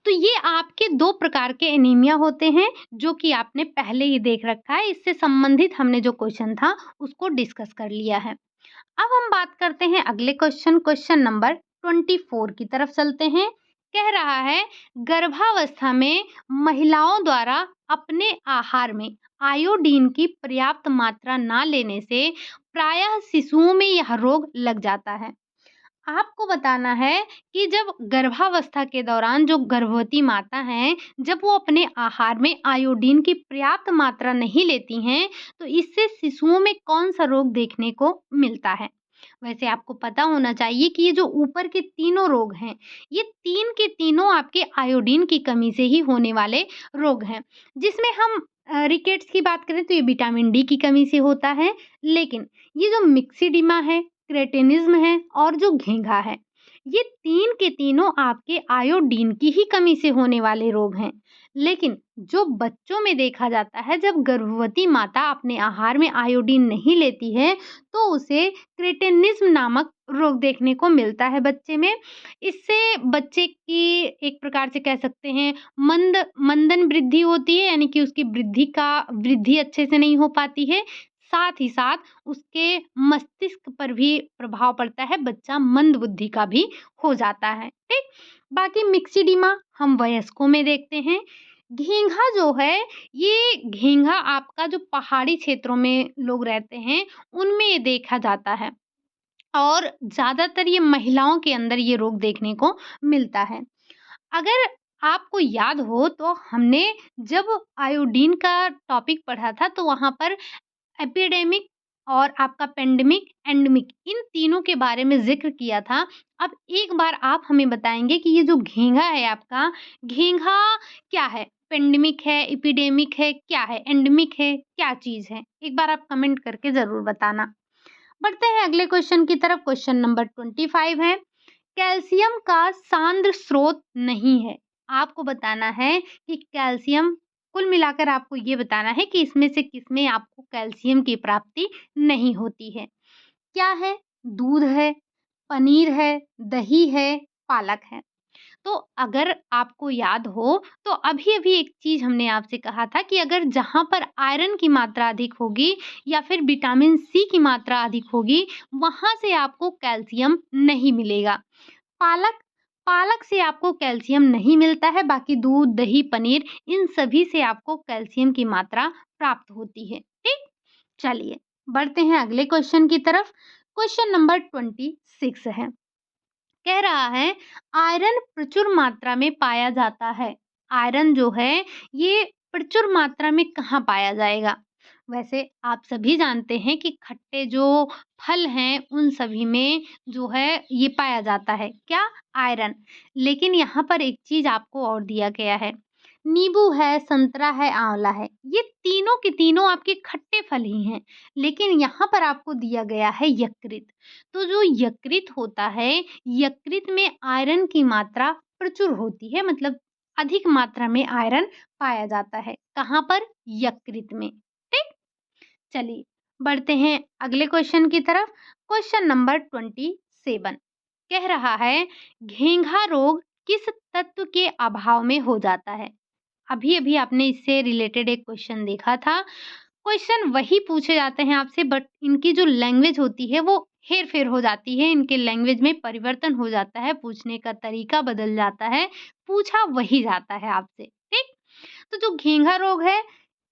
तो ये आपके 2 प्रकार के एनीमिया होते हैं जो कि आपने पहले ही देख रखा है। इससे संबंधित हमने जो क्वेश्चन था उसको डिस्कस कर लिया है। अब हम बात करते हैं अगले क्वेश्चन नंबर 24 की तरफ चलते हैं। कह रहा है गर्भावस्था में महिलाओं द्वारा अपने आहार में आयोडीन की पर्याप्त मात्रा ना लेने से प्रायः शिशुओं में यह रोग लग जाता है। आपको बताना है कि जब गर्भावस्था के दौरान जो गर्भवती माता हैं, जब वो अपने आहार में आयोडीन की पर्याप्त मात्रा नहीं लेती हैं, तो इससे शिशुओं में कौन-सा रोग देखने को मिलता है। वैसे आपको पता होना चाहिए कि ये जो ऊपर के तीनों रोग हैं, ये 3 के तीनों आपके आयोडीन की कमी से ही होने वाले रोग हैं। जिसमें हम रिकेट्स की बात करें तो ये विटामिन डी की कमी से होता है, लेकिन ये जो मिक्सिडिमा है, क्रेटिनिज़्म है और जो घेंघा है, ये 3 के तीनों आपके आयोडीन की ही कमी से होने वाले रोग हैं। लेकिन जो बच्चों में देखा जाता है, जब गर्भवती माता अपने आहार में आयोडीन नहीं लेती है, तो उसे क्रेटिनिज़्म नामक रोग देखने को मिलता है बच्चे में। इससे बच्चे की एक प्रकार से कह सकते हैं मंदन वृद्धि होती है, यानी कि उसकी वृद्धि अच्छे से नहीं हो पाती है। साथ ही साथ उसके मस्तिष्क पर भी प्रभाव पड़ता है, बच्चा मंद बुद्धि का भी हो जाता है, ठीक? बाकी मिक्सिडिमा हम वयस्कों में देखते हैं। घेंघा जो है, ये घेंघा आपका जो पहाड़ी क्षेत्रों में लोग रहते हैं, उनमें ये देखा जाता है और ज़्यादातर ये महिलाओं के अंदर ये रोग देखने को मिलता है। अगर आपको याद हो तो हमने जब आयोडीन का टॉपिक पढ़ा था, तो वहाँ पर एपिडेमिक और आपका पेंडेमिक, एंडेमिक इन तीनों के बारे में ज़िक्र किया था। अब एक बार आप हमें बताएँगे कि ये जो घेंघा है आपका, घेंघा क्या है? पेंडेमिक है, एपिडेमिक है, क्या है? एंडेमिक है, क्या चीज़ है? एक बार आप कमेंट करके ज़रूर बताना। बढ़ते हैं अगले क्वेश्चन की तरफ। क्वेश्चन नंबर 25 है, कैल्शियम का सांद्र स्रोत नहीं है। आपको बताना है कि कैल्शियम, कुल मिलाकर आपको ये बताना है कि इसमें से किसमें आपको कैल्शियम की प्राप्ति नहीं होती है। क्या है? दूध है, पनीर है, दही है, पालक है। तो अगर आपको याद हो तो अभी-अभी एक चीज़ हमने आपसे कहा था कि अगर जहाँ पर आयरन की मात्रा अधिक होगी या फिर विटामिन सी की मात्रा अधिक होगी, वहाँ से आपको कैल्शियम नहीं मिलेगा। पालक पालक से आपको कैल्शियम नहीं मिलता है, बाकी दूध, दही, पनीर इन सभी से आपको कैल्शियम की मात्रा प्राप्त होती है, ठीक? चलिए, बढ़ते हैं अगले क्वेश्चन की तरफ। क्वेश्चन नंबर 26 है। कह रहा है आयरन प्रचुर मात्रा में पाया जाता है। आयरन जो है ये प्रचुर मात्रा में कहाँ पाया जाएगा? वैसे आप सभी जानते हैं कि खट्टे जो फल हैं उन सभी में जो है ये पाया जाता है क्या? आयरन। लेकिन यहाँ पर एक चीज़ आपको और दिया गया है। नींबू है, संतरा है, आंवला है। ये तीनों के तीनों आपके खट्टे फल ही हैं। लेकिन यहाँ पर आपको दिया गया है यकृत। तो जो यकृत होता है, यकृत में आयरन की मात्रा प्रचुर होती है, मतलब अधिक मात्रा में आयरन पाया जाता है। कहाँ पर? यकृत में। ठीक? चलिए, बढ़ते हैं अगले क्वेश्चन की तरफ। क्वेश्चन नंबर 27 कह रहा है घेंघा रोग किस तत्व के अभाव में हो जाता है? अभी-अभी आपने इससे रिलेटेड एक क्वेश्चन देखा था। क्वेश्चन वही पूछे जाते हैं आपसे, बट इनकी जो लैंग्वेज होती है वो हेर-फेर हो जाती है, इनके लैंग्वेज में परिवर्तन हो जाता है, पूछने का तरीका बदल जाता है, पूछा वही जाता है आपसे, ठीक? तो जो घेंघा रोग है,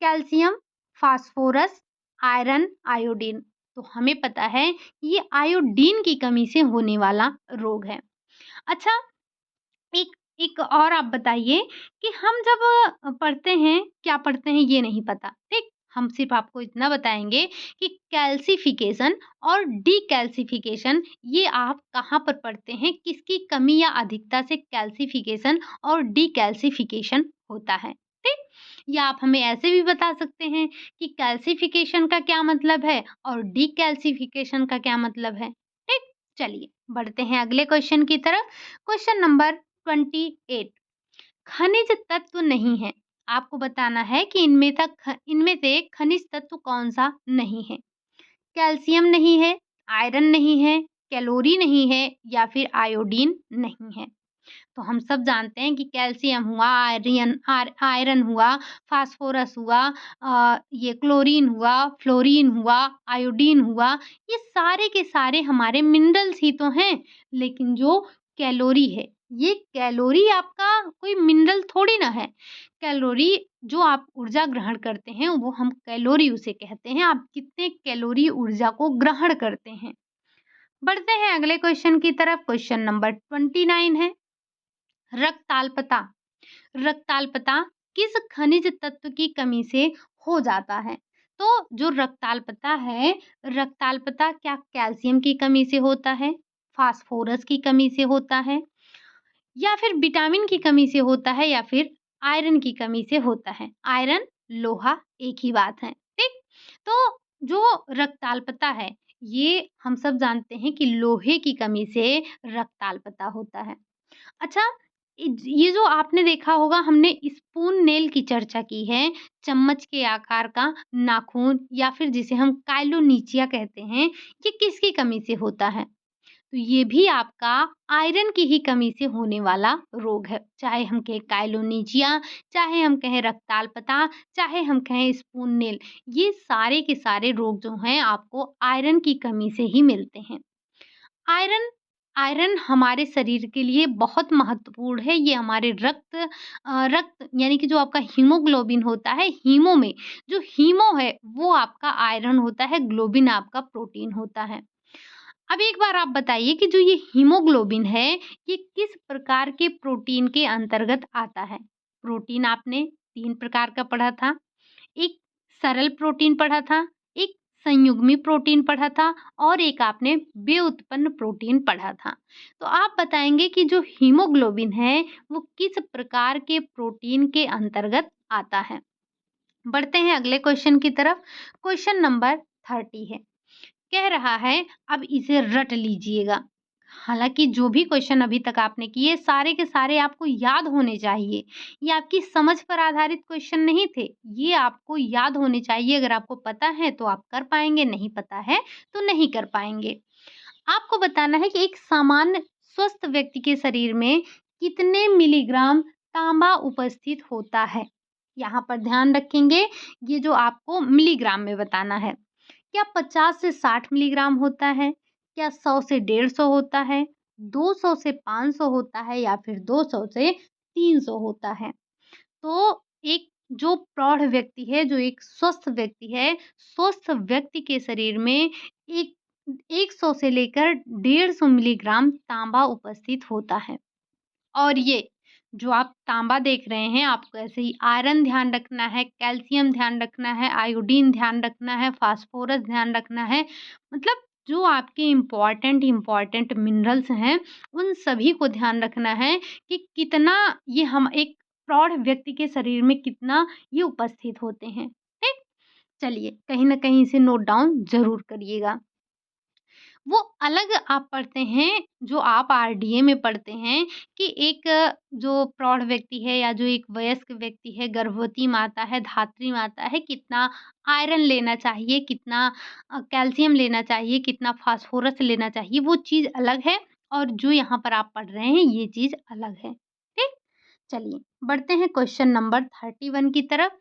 कैल्शियम, फास्फोरस, आयरन, आयोडीन, तो हमें पता है ये आयोडीन की कमी से होने वाला रोग है। अच्छा, एक एक और आप बताइए कि हम जब पढ़ते हैं, क्या पढ़ते हैं ये नहीं पता, ठीक? हम सिर्फ़ आपको इतना बताएँगे कि कैल्सिफ़िकेशन और डीकैल्सिफ़िकेशन ये आप कहाँ पर पढ़ते हैं, किसकी कमी या अधिकता से कैल्सिफ़िकेशन और डीकैल्सिफ़िकेशन होता है, ठीक? या आप हमें ऐसे भी बता सकते हैं कि कैल्सिफ़िकेशन का क्या मतलब है और डीकैल्सिफ़िकेशन का क्या मतलब है, ठीक? चलिए, बढ़ते हैं अगले क्वेश्चन की तरफ। क्वेश्चन नंबर 28 खनिज तत्व नहीं है। आपको बताना है कि इनमें से खनिज तत्व कौन-सा नहीं है? कैल्शियम नहीं है, आयरन नहीं है, कैलोरी नहीं है या फिर आयोडीन नहीं है। तो हम सब जानते हैं कि कैल्शियम हुआ, आयरन हुआ, फास्फोरस हुआ, ये क्लोरीन हुआ, फ्लोरीन हुआ, आयोडीन हुआ, ये सारे के सारे हमारे मिनरल्स ही तो हैं। लेकिन जो कैलोरी है, ये कैलोरी आपका कोई मिनरल थोड़ी ना है। कैलोरी जो आप ऊर्जा ग्रहण करते हैं, वो हम कैलोरी उसे कहते हैं। आप कितने कैलोरी ऊर्जा को ग्रहण करते हैं। बढ़ते हैं अगले क्वेश्चन की तरफ। क्वेश्चन नंबर 29 है, रक्ताल्पता। रक्ताल्पता किस खनिज तत्व की कमी से हो जाता है? तो जो रक्ताल्पता है, रक्ताल्पता क्या कैल्शियम की कमी से होता है, फास्फोरस की कमी से होता है, या फिर विटामिन की कमी से होता है, या फिर आयरन की कमी से होता है? आयरन, लोहा एक ही बात है, ठीक? तो जो रक्ताल्पता है, ये हम सब जानते हैं कि लोहे की कमी से रक्ताल्पता होता है। अच्छा, ये जो आपने देखा होगा, हमने स्पून नेल की चर्चा की है, चम्मच के आकार का नाखून या फिर जिसे हम काइलोनिचिया कहते हैं, ये किसकी कमी से होता है? तो ये भी आपका आयरन की ही कमी से होने वाला रोग है। चाहे हम कहें काइलोनिचिया, चाहे हम कहें रक्ताल्पता, चाहे हम कहें स्पून नेल, ये सारे के सारे रोग जो हैं आपको आयरन की कमी से ही मिलते हैं। आयरन आयरन हमारे शरीर के लिए बहुत महत्वपूर्ण है। ये हमारे रक्त यानी कि जो आपका हीमोग्लोबिन होता है, हीमो में जो हीमो है वो आपका आयरन होता है, ग्लोबिन आपका प्रोटीन होता है। अब एक बार आप बताइए कि जो ये हीमोग्लोबिन है, ये किस प्रकार के प्रोटीन के अंतर्गत आता है? प्रोटीन आपने 3 प्रकार का पढ़ा था। एक सरल प्रोटीन पढ़ा था, एक संयुग्मी प्रोटीन पढ़ा था और एक आपने व्युत्पन्न प्रोटीन पढ़ा था। तो आप बताएँगे कि जो हीमोग्लोबिन है, वो किस प्रकार के प्रोटीन के अंतर्गत आता है? बढ़ते हैं अगले क्वेश्चन की तरफ। क्वेश्चन नंबर 30 है। कह रहा है, अब इसे रट लीजिएगा। हालाँकि जो भी क्वेश्चन अभी तक आपने किए, सारे के सारे आपको याद होने चाहिए। ये आपकी समझ पर आधारित क्वेश्चन नहीं थे, ये आपको याद होने चाहिए। अगर आपको पता है तो आप कर पाएँगे, नहीं पता है तो नहीं कर पाएँगे। आपको बताना है कि एक सामान्य स्वस्थ व्यक्ति के शरीर में कितने मिलीग्राम तांबा उपस्थित होता है? यहाँ पर ध्यान रखेंगे, ये जो आपको मिलीग्राम में बताना है। क्या 50 से 60 मिलीग्राम होता है? क्या 100 से 150 होता है? 200 से 500 होता है, या फिर 200 से 300 होता है? तो एक जो प्रौढ़ व्यक्ति है, जो एक स्वस्थ व्यक्ति है, स्वस्थ व्यक्ति के शरीर में एक 100 से लेकर 150 मिलीग्राम तांबा उपस्थित होता है। और ये जो आप तांबा देख रहे हैं, आपको ऐसे ही आयरन ध्यान रखना है, कैल्शियम ध्यान रखना है, आयोडीन ध्यान रखना है, फास्फोरस ध्यान रखना है। मतलब जो आपके इम्पोर्टेंट मिनरल्स हैं, उन सभी को ध्यान रखना है कि कितना ये हम एक प्रौढ़ व्यक्ति के शरीर में कितना ये उपस्थित होते हैं। ठीक? चलिए, कहीं न कहीं इसे नोट डाउन ज़रूर करिएगा। वो अलग आप पढ़ते हैं, जो आप आरडीए में पढ़ते हैं कि एक जो प्रौढ़ व्यक्ति है या जो एक वयस्क व्यक्ति है, गर्भवती माता है, धात्री माता है, कितना आयरन लेना चाहिए, कितना कैल्शियम लेना चाहिए, कितना फास्फोरस लेना चाहिए, वो चीज़ अलग है। और जो यहाँ पर आप पढ़ रहे हैं, ये चीज़ अलग है। ठीक? चलिए, बढ़ते हैं क्वेश्चन नंबर 31 की तरफ।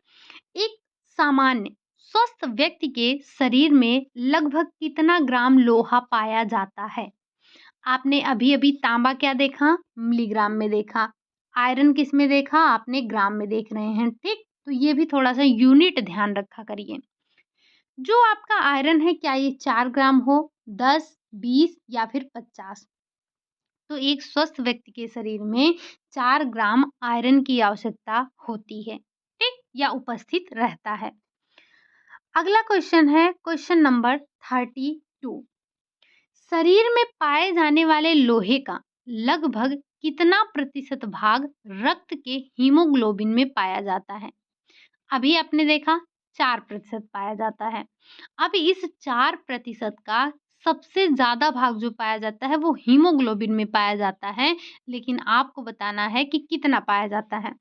एक सामान्य स्वस्थ व्यक्ति के शरीर में लगभग कितना ग्राम लोहा पाया जाता है? आपने अभी-अभी तांबा क्या देखा? मिलीग्राम में देखा। आयरन किस में देखा? आपने ग्राम में देख रहे हैं, ठीक? तो ये भी थोड़ा-सा यूनिट ध्यान रखा करिए। जो आपका आयरन है, क्या ये 4 ग्राम हो, 10, 20 या फिर 50? तो एक स्वस्थ व्यक्ति के शरीर में 4 ग्राम आयरन की आवश्यकता होती है, ठीक? या उपस्थित रहता है। अगला क्वेश्चन है क्वेश्चन नंबर 32। शरीर में पाए जाने वाले लोहे का लगभग कितना प्रतिशत भाग रक्त के हीमोग्लोबिन में पाया जाता है? अभी आपने देखा 4% पाया जाता है। अब इस 4% का सबसे ज़्यादा भाग जो पाया जाता है वो हीमोग्लोबिन में पाया जाता है, लेकिन आपको बताना है कि कितना पाया जाता है।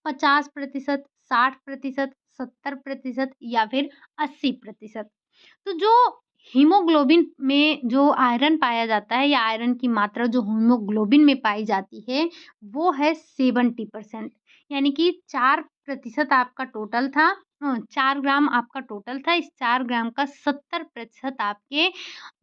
50%, 60%, 70% या फिर 80%। तो जो हीमोग्लोबिन में जो आयरन पाया जाता है, या आयरन की मात्रा जो हीमोग्लोबिन में पाई जाती है, वो है 70%। यानी कि 4% आपका टोटल था, 4 ग्राम आपका टोटल था, इस 4 ग्राम का 70% आपके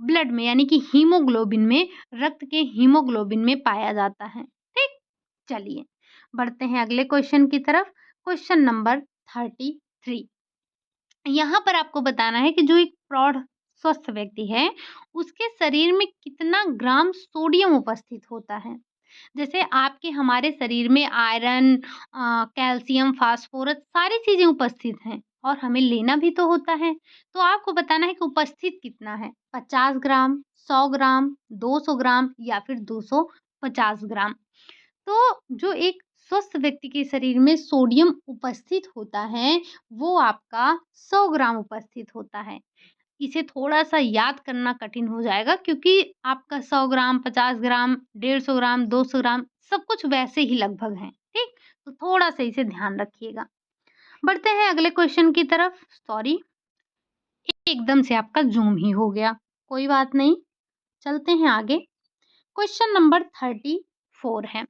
ब्लड में यानी कि हीमोग्लोबिन में, रक्त के हीमोग्लोबिन में पाया जाता है। ठीक? चलिए, बढ़ते हैं अगले क्वेश्चन की तरफ। Question number 33। यहाँ पर आपको बताना है कि जो एक प्रौढ़ स्वस्थ व्यक्ति है, उसके शरीर में कितना ग्राम सोडियम उपस्थित होता है। जैसे आपके हमारे शरीर में आयरन, कैल्शियम, फास्फोरस सारी चीज़ें उपस्थित हैं और हमें लेना भी तो होता है। तो आपको बताना है कि उपस्थित कितना है, 50 ग्राम, 100 ग्राम, 200 ग्राम या फिर 250 ग्राम। तो जो एक स्वस्थ व्यक्ति के शरीर में सोडियम उपस्थित होता है, वो आपका 100 ग्राम उपस्थित होता है। इसे थोड़ा-सा याद करना कठिन हो जाएगा क्योंकि आपका 100 ग्राम, 50 ग्राम, 150 ग्राम, 200 ग्राम सब कुछ वैसे ही लगभग हैं, ठीक? तो थोड़ा-सा इसे ध्यान रखिएगा। बढ़ते हैं अगले क्वेश्चन की तरफ। सॉरी, एकदम से आपका ज़ूम ही हो गया। कोई बात नहीं, चलते हैं आगे। क्वेश्चन नंबर 34 है।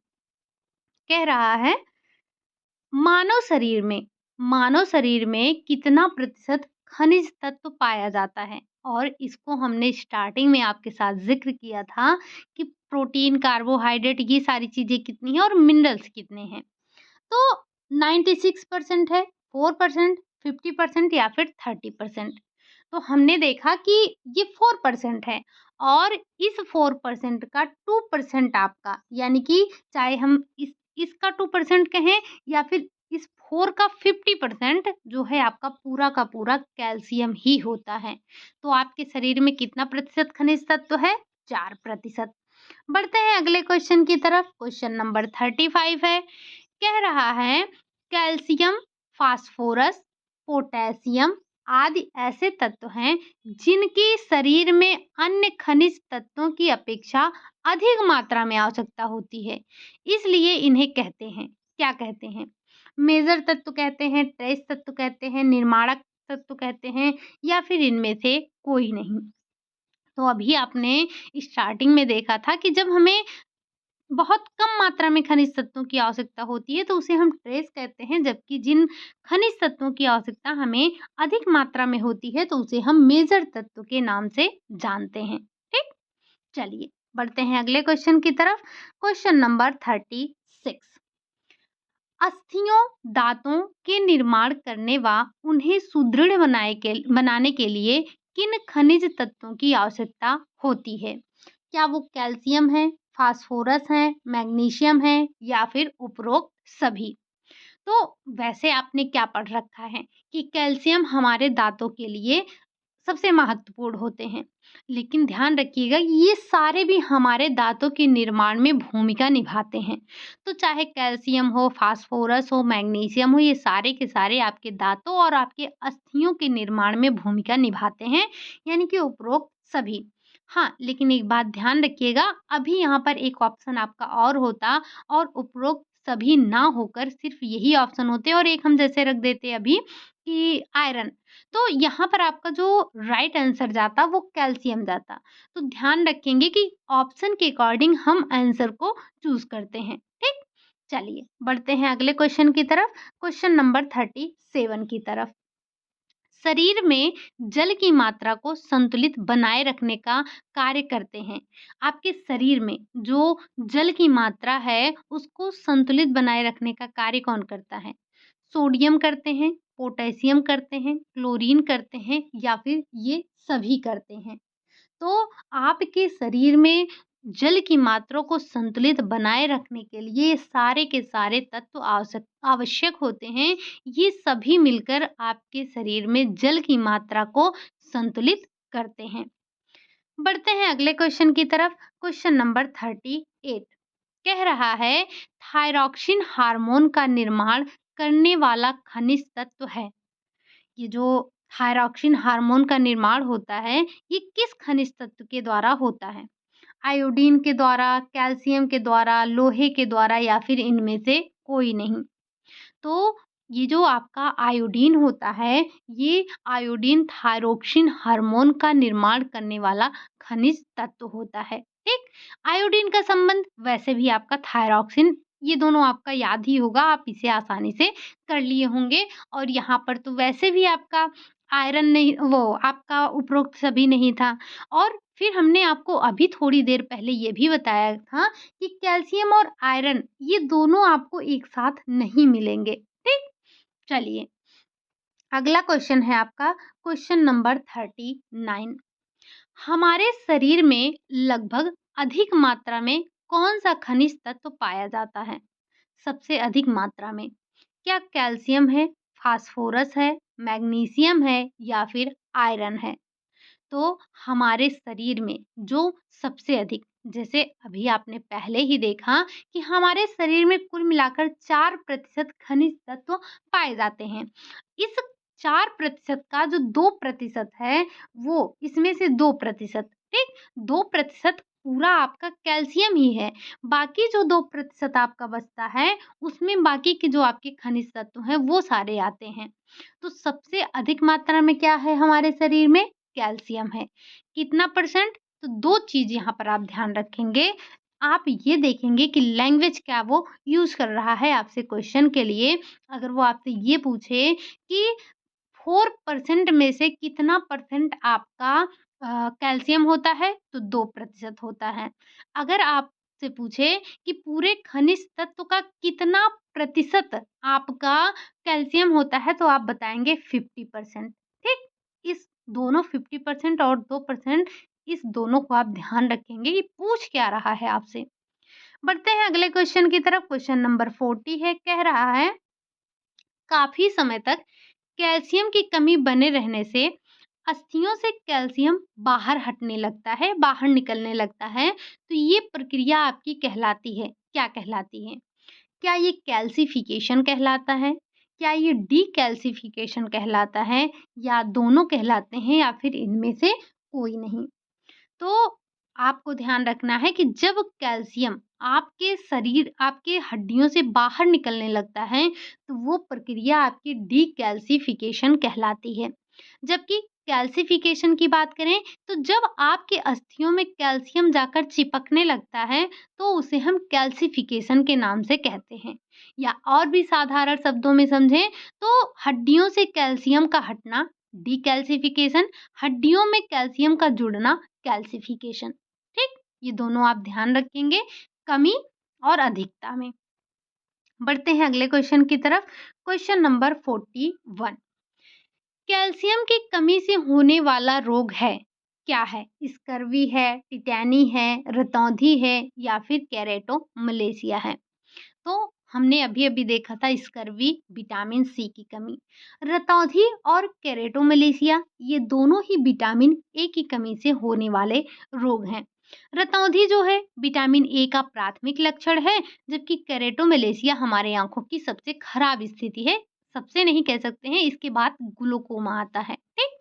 कह रहा है मानव शरीर में कितना प्रतिशत खनिज तत्व पाया जाता है? और इसको हमने स्टार्टिंग में आपके साथ ज़िक्र किया था कि प्रोटीन, कार्बोहाइड्रेट ये सारी चीज़ें कितनी हैं और मिनरल्स कितने हैं। तो 96% है, 4%, 50% या फिर 30%। तो हमने देखा कि ये 4% है और इस 4% का 2% आपका, यानी कि चाहे हम इसका 2% कहें या फिर इस 4 का 50% जो है आपका पूरा का पूरा कैल्शियम ही होता है। तो आपके शरीर में कितना प्रतिशत खनिज तत्व है? 4%। बढ़ते हैं अगले क्वेश्चन की तरफ। क्वेश्चन नंबर 35 है। कह रहा है कैल्शियम, फास्फोरस, पोटेशियम आदि ऐसे तत्व हैं जिनकी शरीर में अन्य खनिज तत्वों की अपेक्षा अधिक मात्रा में आवश्यकता होती है, इसलिए इन्हें कहते हैं, क्या कहते हैं? मेजर तत्व कहते हैं, ट्रेस तत्व कहते हैं, निर्माणक तत्व कहते हैं या फिर इनमें से कोई नहीं। तो अभी आपने स्टार्टिंग में देखा था कि जब हमें बहुत कम मात्रा में खनिज तत्वों की आवश्यकता होती है तो उसे हम ट्रेस कहते हैं, जबकि जिन खनिज तत्वों की आवश्यकता हमें अधिक मात्रा में होती है तो उसे हम मेजर तत्व के नाम से जानते हैं। ठीक, चलिए बढ़ते हैं अगले क्वेश्चन की तरफ। Question number 36। अस्थियों, दांतों के निर्माण करने व उन्हें सुदृढ़ बनाने के लिए किन खनिज तत्वों की आवश्यकता होती है? क्या वो कैल्शियम है, फास्फोरस है, मैग्नीशियम है या फिर उपरोक्त सभी? तो वैसे आपने क्या पढ़ रखा है कि कैल्शियम हमारे दांतों के लिए सबसे महत्वपूर्ण होते हैं। लेकिन ध्यान रखिएगा ये सारे भी हमारे दाँतों के निर्माण में भूमिका निभाते हैं। तो चाहे कैल्शियम हो, फास्फोरस हो, मैग्नीशियम हो, ये सारे के सारे आपके दाँतों और आपके अस्थियों के निर्माण में भूमिका निभाते हैं, यानी कि उपरोक्त सभी। हाँ, लेकिन एक बात ध्यान रखिएगा, अभी यहाँ पर एक ऑप्शन आपका और होता और उपरोक्त सभी ना होकर सिर्फ़ यही ऑप्शन होते और एक हम जैसे रख देते अभी कि आयरन। तो यहाँ पर आपका जो राइट आंसर जाता वो कैल्शियम जाता। तो ध्यान रखेंगे कि ऑप्शन के अकॉर्डिंग हम आंसर को चूज़ करते हैं, ठीक? चलिए बढ़ते हैं अगले क्वेश्चन की तरफ, क्वेश्चन नंबर 37 की तरफ। शरीर में जल की मात्रा को संतुलित बनाए रखने का कार्य करते हैं। आपके शरीर में जो जल की मात्रा है, उसको संतुलित बनाए रखने का कार्य कौन करता है? सोडियम करते हैं, पोटेशियम करते हैं, क्लोरीन करते हैं या फिर ये सभी करते हैं। तो आपके शरीर में जल की मात्रा को संतुलित बनाए रखने के लिए ये सारे के सारे तत्व आवश्यक होते हैं। ये सभी मिलकर आपके शरीर में जल की मात्रा को संतुलित करते हैं। बढ़ते हैं अगले क्वेश्चन की तरफ। क्वेश्चन नंबर 38 कह रहा है थायरॉक्सिन हार्मोन का निर्माण करने वाला खनिज तत्व है। ये जो थायरॉक्सिन हार्मोन का निर्माण होता है, ये किस खनिज तत्व के द्वारा होता है? आयोडीन के द्वारा, कैल्शियम के द्वारा, लोहे के द्वारा या फिर इनमें से कोई नहीं। तो ये जो आपका आयोडीन होता है, ये आयोडीन थायरॉक्सिन हार्मोन का निर्माण करने वाला खनिज तत्व होता है, ठीक? आयोडीन का संबंध वैसे भी आपका थायरॉक्सिन, ये दोनों आपका याद ही होगा, आप इसे आसानी से कर लिए होंगे और यहाँ पर तो वैसे भी आपका आयरन नहीं, वो आपका उपरोक्त सभी नहीं था और फिर हमने आपको अभी थोड़ी देर पहले ये भी बताया था कि कैल्शियम और आयरन ये दोनों आपको एक साथ नहीं मिलेंगे, ठीक? चलिए, अगला क्वेश्चन है आपका क्वेश्चन नंबर 39। हमारे शरीर में लगभग अधिक मात्रा में कौन-सा खनिज तत्व पाया जाता है? सबसे अधिक मात्रा में? क्या कैल्शियम है, फास्फोरस है, मैग्नीशियम है या फिर आयरन है? तो हमारे शरीर में जो सबसे अधिक, जैसे अभी आपने पहले ही देखा कि हमारे शरीर में कुल मिलाकर 4% खनिज तत्व पाए जाते हैं। इस 4% का जो 2% है, वो इसमें से 2%, ठीक? 2% पूरा आपका कैल्शियम ही है। बाकी जो 2% आपका बचता है, उसमें बाकी के जो आपके खनिज तत्व हैं, वो सारे आते हैं। तो सबसे अधिक मात्रा में क्या है हमारे शरीर में? कैल्शियम है। कितना परसेंट? तो 2 चीज़ यहाँ पर आप ध्यान रखेंगे। आप ये देखेंगे कि लैंग्वेज क्या वो यूज़ कर रहा है आपसे क्वेश्चन के लिए। अगर वो आपसे ये पूछे कि 4% में से कितना परसेंट आपका कैल्शियम होता है, तो 2% होता है। अगर आपसे पूछे कि पूरे खनिज तत्व का कितना प्रतिशत आपका कैल्शियम होता है, तो आप बताएँगे 50%, ठीक? इस दोनों 50% और 2%, इस दोनों को आप ध्यान रखेंगे कि पूछ क्या रहा है आपसे। बढ़ते हैं अगले क्वेश्चन की तरफ। क्वेश्चन नंबर 40 है, कह रहा है काफ़ी समय तक कैल्शियम की कमी बने रहने से अस्थियों से कैल्शियम बाहर हटने लगता है, बाहर निकलने लगता है। तो ये प्रक्रिया आपकी कहलाती है, क्या कहलाती है? क्या ये कैल्सिफिकेशन कहलाता है? क्या ये डीकैल्सिफिकेशन कहलाता है? या दोनों कहलाते हैं या फिर इनमें से कोई नहीं? तो आपको ध्यान रखना है कि जब कैल्शियम आपके हड्डियों से बाहर निकलने लगता है, तो वो प्रक्रिया आपकी डीकैल्सिफिकेशन कहलाती है। जबकि कैल्सिफिकेशन की बात करें, तो जब आपके अस्थियों में कैल्शियम जाकर चिपकने लगता है, तो उसे हम कैल्सिफिकेशन के नाम से कहते हैं। या और भी साधारण शब्दों में समझें, तो हड्डियों से कैल्शियम का हटना डीकैल्सिफिकेशन, हड्डियों में कैल्शियम का जुड़ना कैल्सिफिकेशन, ठीक? ये दोनों आप ध्यान रखेंगे कमी और अधिकता में। बढ़ते हैं अगले क्वेश्चन की तरफ। क्वेश्चन नंबर 41, कैल्शियम की कमी से होने वाला रोग है, क्या है? स्कर्वी है, टिटैनी है, रतौंधी है या फिर केरेटोमलेशिया है? तो हमने अभी-अभी देखा था स्कर्वी, विटामिन सी की कमी। रतौंधी और केरेटोमलेशिया ये दोनों ही विटामिन ए की कमी से होने वाले रोग हैं। रतौंधी जो है विटामिन ए का प्राथमिक लक्षण है, जबकि केरेटोमलेशिया हमारे आँखों की सबसे खराब स्थिति है। सबसे नहीं कह सकते हैं, इसके बाद ग्लूकोमा आता है, ठीक?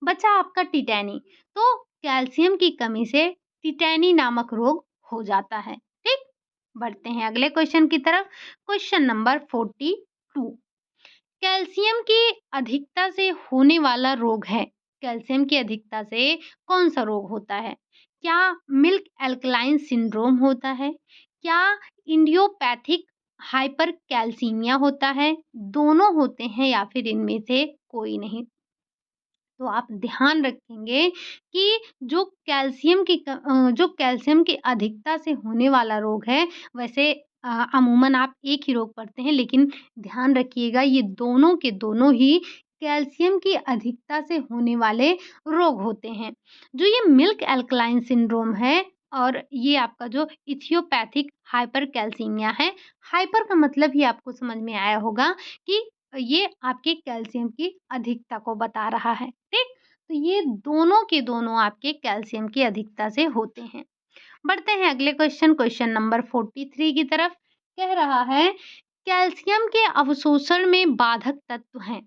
बचा आपका टिटैनी। तो कैल्शियम की कमी से टिटैनी नामक रोग हो जाता है, ठीक? बढ़ते हैं अगले क्वेश्चन की तरफ। क्वेश्चन नंबर 42, कैल्शियम की अधिकता से होने वाला रोग है। कैल्शियम की अधिकता से कौन सा रोग होता है? क्या मिल्क एल्कलाइन सिंड्रोम होता है? क्या इडियोपैथिक हाइपर कैल्सीमिया होता है? दोनों होते हैं या फिर इनमें से कोई नहीं? तो आप ध्यान रखेंगे कि जो कैल्शियम की अधिकता से होने वाला रोग है, वैसे अमूमन आप एक ही रोग पढ़ते हैं, लेकिन ध्यान रखिएगा ये दोनों के दोनों ही कैल्शियम की अधिकता से होने वाले रोग होते हैं। जो ये मिल्क एल्कलाइन सिंड्रोम है और ये आपका जो इथियोपैथिक हाइपर कैल्सीमिया है, हाइपर का मतलब ही आपको समझ में आया होगा कि ये आपके कैल्शियम की अधिकता को बता रहा है, ठीक? तो ये दोनों के दोनों आपके कैल्शियम की अधिकता से होते हैं। बढ़ते हैं अगले क्वेश्चन, क्वेश्चन नंबर 43 की तरफ। कह रहा है कैल्शियम के अवशोषण में बाधक तत्व हैं,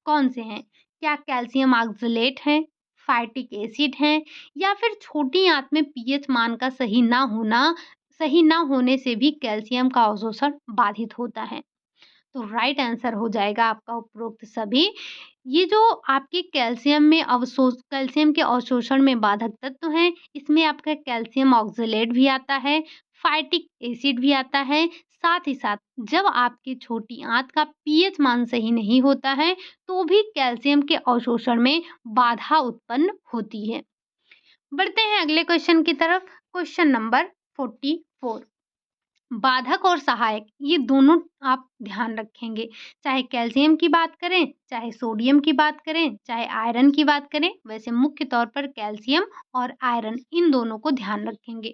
कौन से हैं? क्या कैल्शियम ऑक्सलेट है, फाइटिक एसिड है या फिर छोटी आंत में पीएच मान का सही ना होने से भी कैल्शियम का अवशोषण बाधित होता है? तो राइट आंसर हो जाएगा आपका उपरोक्त सभी। ये जो आपके कैल्शियम के अवशोषण में बाधक तत्व हैं, इसमें आपका कैल्शियम ऑक्सलेट भी आता है, फाइटिक एसिड भी आता है, साथ ही साथ जब आपकी छोटी आंत का पीएच मान सही नहीं होता है, तो भी कैल्शियम के अवशोषण में बाधा उत्पन्न होती है। बढ़ते हैं अगले क्वेश्चन की तरफ। क्वेश्चन नंबर 44, बाधक और सहायक ये दोनों आप ध्यान रखेंगे। चाहे कैल्शियम की बात करें, चाहे सोडियम की बात करें, चाहे आयरन की बात करें, वैसे मुख्य तौर पर कैल्शियम और आयरन इन दोनों को ध्यान रखेंगे।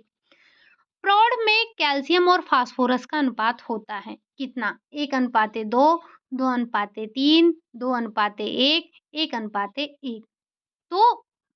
प्रौढ़ में कैल्शियम और फास्फोरस का अनुपात होता है कितना? 1:2, 2:3, 2:1, 1:1। तो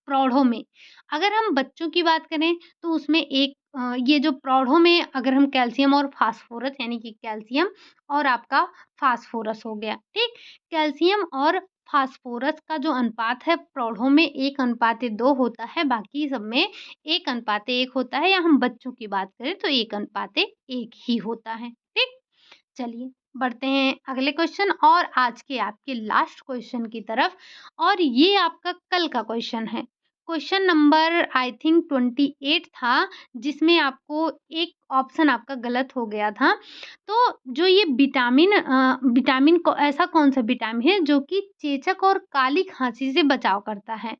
प्रौढ़ों में अगर हम बच्चों की बात करें तो उसमें ये जो प्रौढ़ों में अगर हम कैल्शियम और फास्फोरस यानी कि कैल्शियम और आपका फास्फोरस हो गया, ठीक? कैल्शियम और फास्फोरस का जो अनुपात है प्रौढ़ों में 1:2 होता है, बाकी सब में 1:1 होता है, या हम बच्चों की बात करें तो 1:1 ही होता है, ठीक? चलिए बढ़ते हैं अगले क्वेश्चन और आज के आपके लास्ट क्वेश्चन की तरफ, और ये आपका कल का क्वेश्चन है। क्वेश्चन नंबर आई थिंक 28 था, जिसमें आपको एक ऑप्शन आपका गलत हो गया था। तो जो ये विटामिन को ऐसा कौन-सा विटामिन है जो कि चेचक और काली खाँसी से बचाव करता है?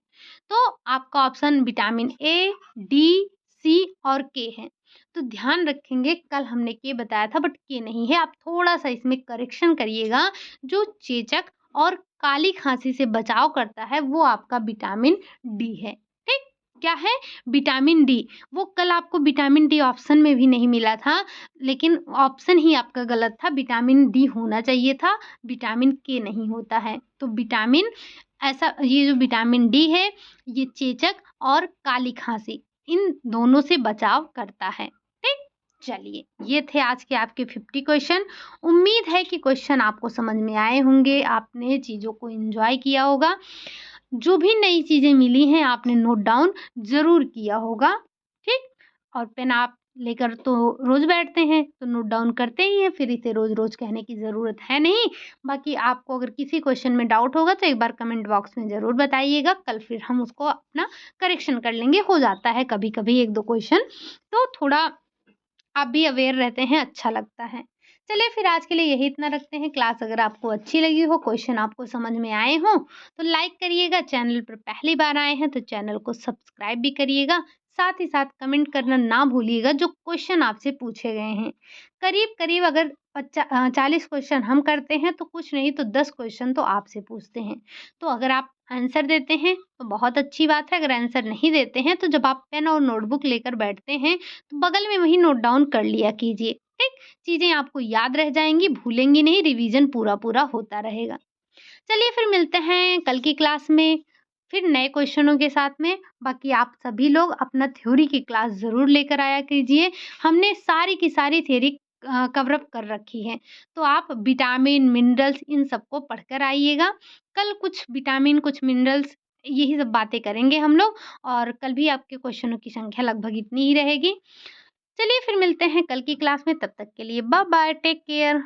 तो आपका ऑप्शन विटामिन ए, डी, सी और के है। तो ध्यान रखेंगे कल हमने के बताया था बट के नहीं है, आप थोड़ा-सा इसमें करेक्शन करिएगा। जो चेचक और काली खाँसी से बचाव करता है वो आपका विटामिन डी है, ठीक? क्या है? Vitamin D. वो कल आपको विटामिन डी ऑप्शन में भी नहीं मिला था, लेकिन ऑप्शन ही आपका गलत था, विटामिन डी होना चाहिए था, विटामिन के नहीं होता है। तो विटामिन ऐसा ये जो विटामिन डी है, ये चेचक और काली खाँसी इन दोनों से बचाव करता है, ठीक? चलिए, ये थे आज के आपके 50 क्वेश्चन। उम्मीद है कि क्वेश्चन आपको समझ में आए होंगे, आपने चीज़ों को एन्जॉय किया होगा। जो भी नई चीज़ें मिली हैं आपने नोट डाउन ज़रूर किया होगा, ठीक? और पेन आप लेकर तो रोज़ बैठते हैं, तो नोट डाउन करते ही हैं, फिर इसे रोज़-रोज़ कहने की ज़रूरत है नहीं। बाकी आपको अगर किसी क्वेश्चन में डाउट होगा तो एक बार कमेंट बॉक्स में ज़रूर बताइएगा, कल फिर हम उसको अपना करेक्शन कर लेंगे। हो जाता है कभी-कभी 1-2 क्वेश्चन, तो थोड़ा आप भी अवेयर रहते हैं, अच्छा लगता है। चलिए फिर आज के लिए यही इतना रखते हैं। क्लास अगर आपको अच्छी लगी हो, क्वेश्चन आपको समझ में आए हों, तो लाइक करिएगा। चैनल पर पहली बार आए हैं तो चैनल को सब्सक्राइब भी करिएगा। साथ ही साथ कमेंट करना ना भूलिएगा जो क्वेश्चन आपसे पूछे गए हैं। करीब-करीब अगर 40 क्वेश्चन हम करते हैं तो कुछ नहीं तो 10 क्वेश्चन तो आपसे पूछते हैं। तो अगर आप आंसर देते हैं तो बहुत अच्छी बात है, अगर आंसर नहीं देते हैं तो जब आप पेन और नोटबुक लेकर बैठते हैं तो बगल में वही नोट डाउन कर लिया कीजिए, ठीक? चीज़ें आपको याद रह जाएँगी, भूलेंगी नहीं, रिवीजन पूरा-पूरा होता रहेगा। चलिए फिर मिलते हैं कल की क्लास में, फिर नए क्वेश्चनों के साथ में। बाकी आप सभी लोग अपना थ्योरी की क्लास ज़रूर लेकर आया कीजिए। हमने सारी की सारी थ्योरी कवर अप कर रखी है, तो आप विटामिन, मिनरल्स इन सबको पढ़कर आइएगा। कल कुछ विटामिन, कुछ मिनरल्स यही सब बातें करेंगे हम लोग, और कल भी आपके क्वेश्चनों की संख्या लगभग इतनी ही रहेगी। चलिए फिर मिलते हैं कल की क्लास में, तब तक के लिए बाय बाय, टेक केयर।